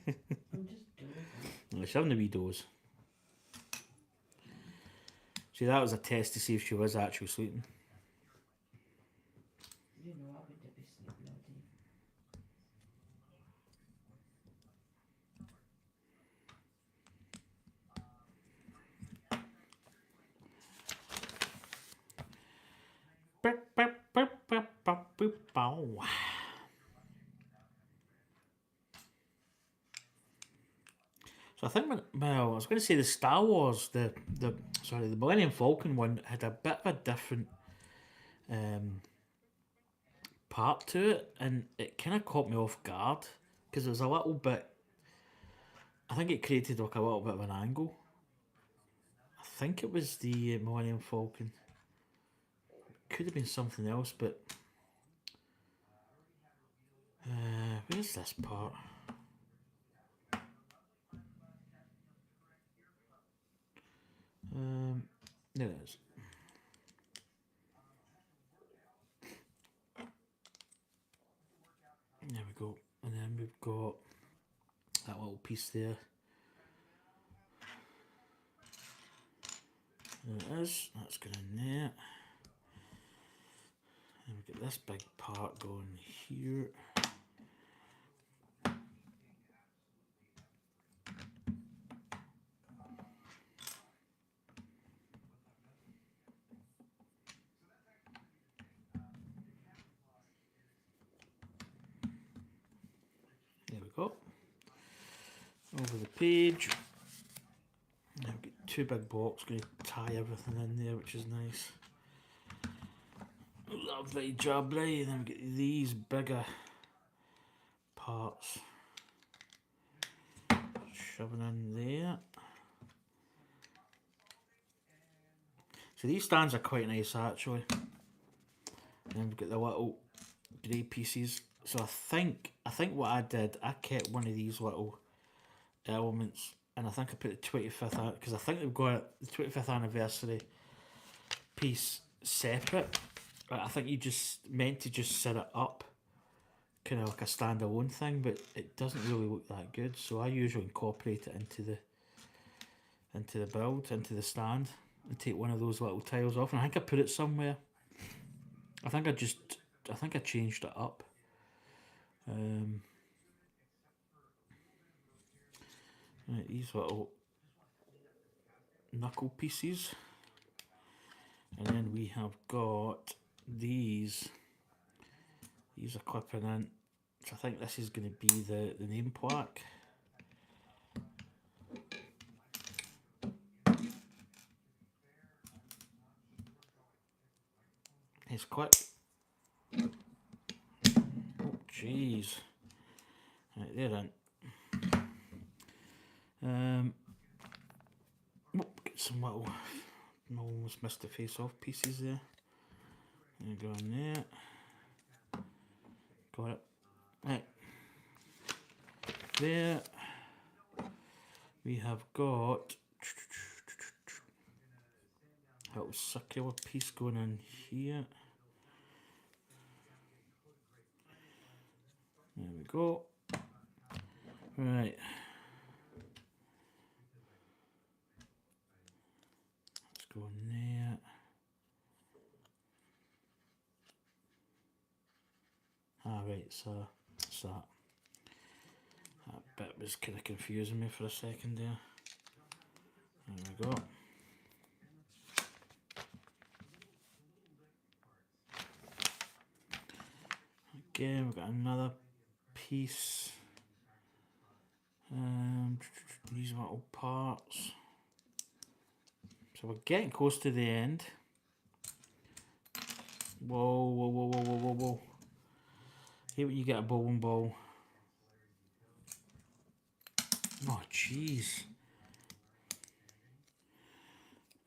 just dozing. She's having a wee doze. See, that was a test to see if she was actually sleeping. You know, I would be sleeping all day. So I think, well, I was going to say the Star Wars, the Millennium Falcon one had a bit of a different part to it, and it kind of caught me off guard because it was a little bit. I think it created like a little bit of an angle. I think it was the Millennium Falcon. Could have been something else, but where's this part? There it is. There we go. And then we've got that little piece there. There it is. That's going in there. And we get this big part going here. There we go. Over the page. Now we've got two big blocks, going to tie everything in there, which is nice. Lovely job, right? And then we get these bigger parts shoving in there. So these stands are quite nice actually. And then we've got the little grey pieces. So I think what I did, I kept one of these little elements, and I think I put the 25th out because I think they've got the 25th anniversary piece separate. But I think you just meant to just set it up, kind of like a standalone thing, but it doesn't really look that good. So I usually incorporate it into the build, into the stand, and take one of those little tiles off. And I think I put it somewhere. I think I changed it up. Right, these little knuckle pieces, and then we have got these are clipping in, so I think this is going to be the name plaque. It's clip. Oh jeez, right, they're in. Get some little, almost missed the face off pieces there. There you go in there. Got it. Right. There. We have got a little circular piece going in here. There we go. Right. Let's go in there. Ah, right, so that's that. That bit was kind of confusing me for a second there. There we go. Again, we've got another piece. These little parts. So we're getting close to the end. Whoa, whoa, whoa, whoa, whoa, whoa, whoa. Hate when you get a bowling ball. Oh, jeez.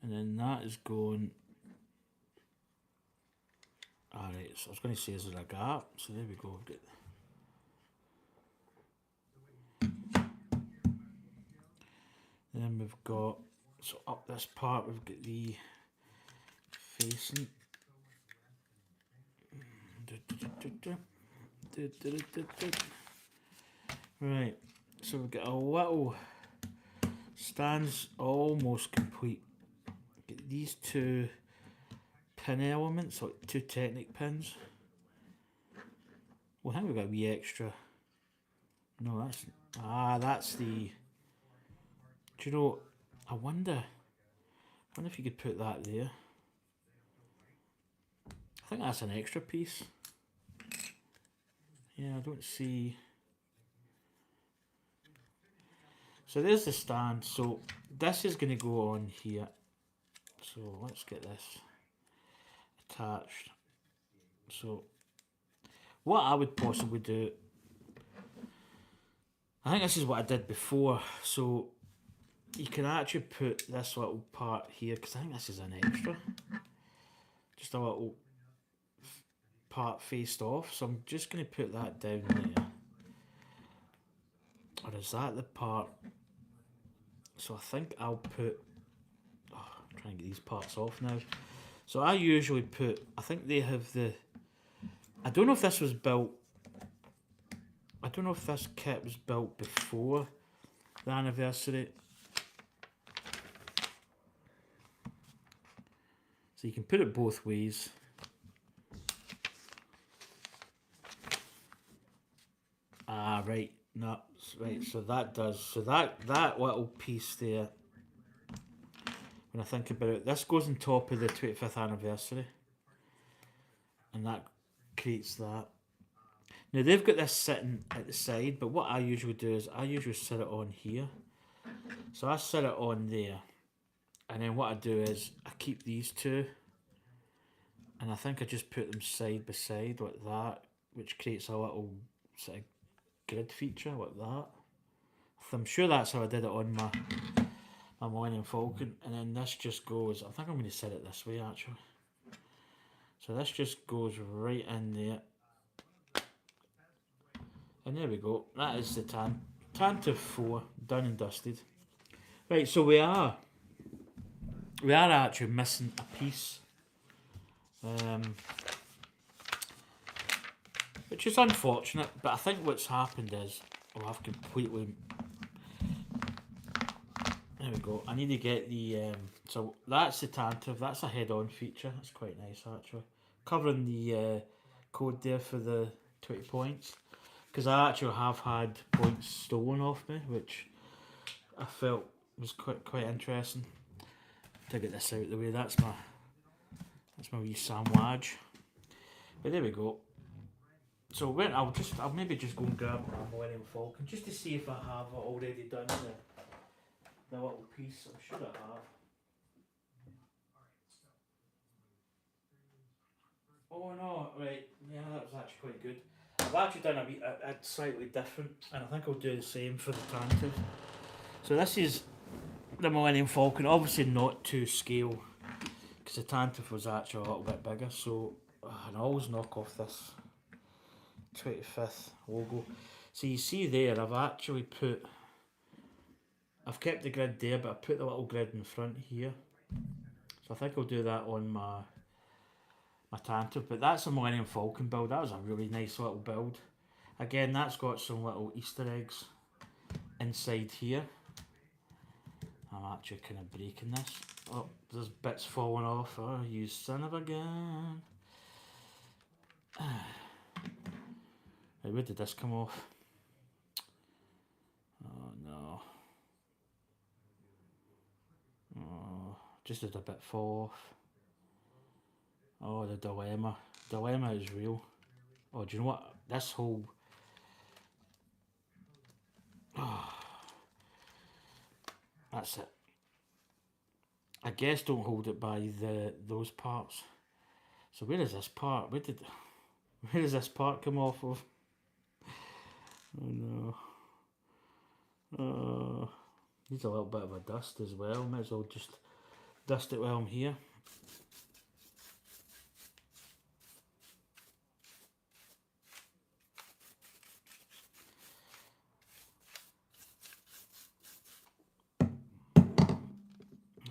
And then that is going... Alright, so I was going to say, is there a gap? So there we go. Then we've got... So up this part, we've got the facing. Right, so we've got a little stands almost complete. Get these two pin elements, like two Technic pins. Well, I think we've got a wee extra. No, that's the. Do you know? I wonder if you could put that there. I think that's an extra piece. Yeah, I don't see. So there's the stand. So this is going to go on here. So let's get this attached. So what I would possibly do, I think this is what I did before. So you can actually put this little part here, because I think this is an extra. Just a little part faced off. So I'm just going to put that down there. Or is that the part? So I think I'll put... Oh, I'm trying to get these parts off now. So I usually put... I think they have the... I don't know if this was built... I don't know if this kit was built before the anniversary. So you can put it both ways. Ah, right. No, right. So that does. So that little piece there, when I think about it, this goes on top of the 25th anniversary. And that creates that. Now they've got this sitting at the side, but what I usually do is I usually set it on here. So I set it on there. And then what I do is I keep these two. And I think I just put them side by side like that, which creates a little sort of grid feature like that. I'm sure that's how I did it on my Millennium Falcon. And then this just goes, I think I'm going to set it this way actually. So this just goes right in there. And there we go. That is the Tantive 4 done and dusted. Right, so we are actually missing a piece. Which is unfortunate, but I think what's happened is I've completely... There we go. I need to get the... so that's the Tantive. That's a head-on feature. That's quite nice actually. Covering the code there for the 20 points. Because I actually have had points stolen off me, which I felt was quite interesting. To get this out of the way, that's my wee sandwich. But there we go. So I'll maybe just go and grab my Millennium Falcon just to see if I have already done the little piece. I'm sure I have. Oh no, right, yeah, that was actually quite good. I've actually done a slightly different, and I think I'll do the same for the Tantive. So this is the Millennium Falcon, obviously not to scale, because the Tantive was actually a little bit bigger, so and I always knock off this 25th logo. So you see there, I've kept the grid there, but I put the little grid in front here. So I think I'll do that on my Tantive, but that's a Millennium Falcon build. That was a really nice little build. Again, that's got some little Easter eggs inside here. I'm actually kind of breaking this. Oh, there's bits falling off. Oh, you son of a gun. Right, where did this come off? Just as a bit fall off. Oh, the dilemma. Dilemma is real. Oh, do you know what? This whole... Oh, that's it. I guess don't hold it by those parts. So where is this part? Where does this part come off of? Oh no. Needs a little bit of a dust as well. Might as well just dust it while I'm here.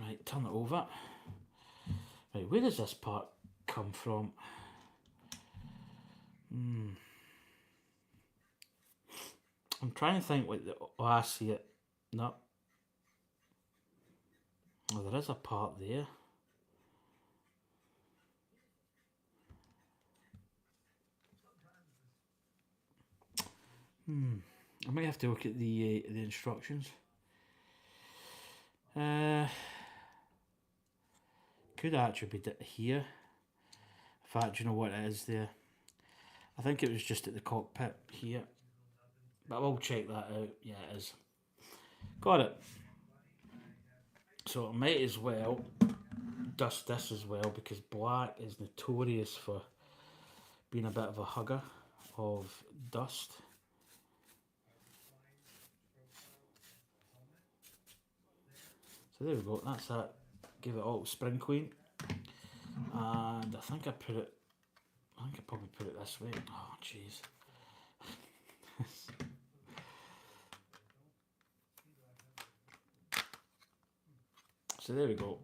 Right, turn it over. Right, where does this part come from? I'm trying to think what the... Oh, I see it. No. Oh, there is a part there. I might have to look at the instructions. Could actually be here. In fact, you know what it is there? I think it was just at the cockpit here. But I will check that out. Yeah, it is. Got it. So I might as well dust this as well, because black is notorious for being a bit of a hugger of dust. So there we go, that's that. Give it all spring clean. And I think I probably put it this way. Oh jeez. So there we go.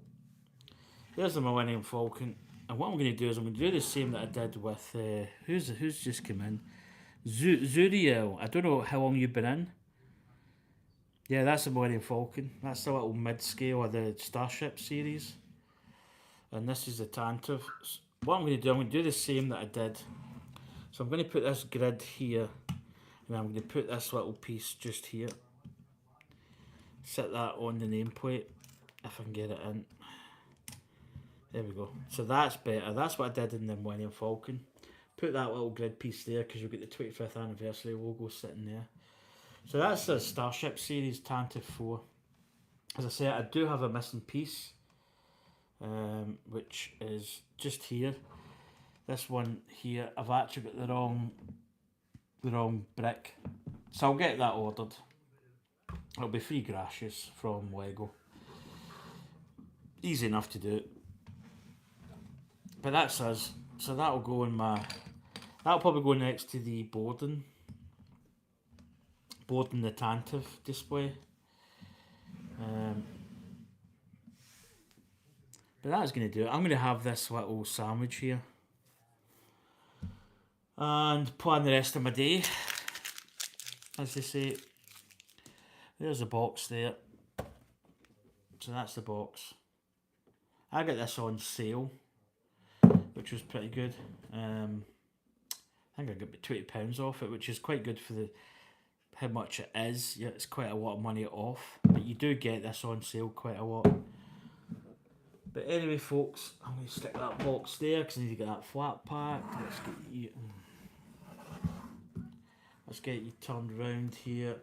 There's the Millennium Falcon. And what I'm going to do is I'm going to do the same that I did with who's just come in. Zuriel. I don't know how long you've been in. Yeah, that's the Millennium Falcon. That's the little mid-scale of the Starship series. And this is the Tantive. What I'm going to do, I'm going to do the same that I did. So I'm going to put this grid here. And I'm going to put this little piece just here. Set that on the nameplate, if I can get it in. There we go. So that's better. That's what I did in the Millennium Falcon. Put that little grid piece there because you've got the 25th anniversary logo sitting there. So that's the Starship series, Tantive 4. As I said, I do have a missing piece, which is just here. This one here, I've actually got the wrong brick. So I'll get that ordered. It'll be free gracious from Lego. Easy enough to do. But that's us. So that'll go in that'll probably go next to the Borden the Tantive display. But that's going to do it. I'm going to have this little sandwich here. And plan the rest of my day. As they say. There's a box there. So that's the box. I got this on sale, which was pretty good. I think I got about £20 off it, which is quite good for how much it is. Yeah, it's quite a lot of money off, but you do get this on sale quite a lot. But anyway, folks, I'm going to stick that box there because I need to get that flat pack. Let's get you turned around here.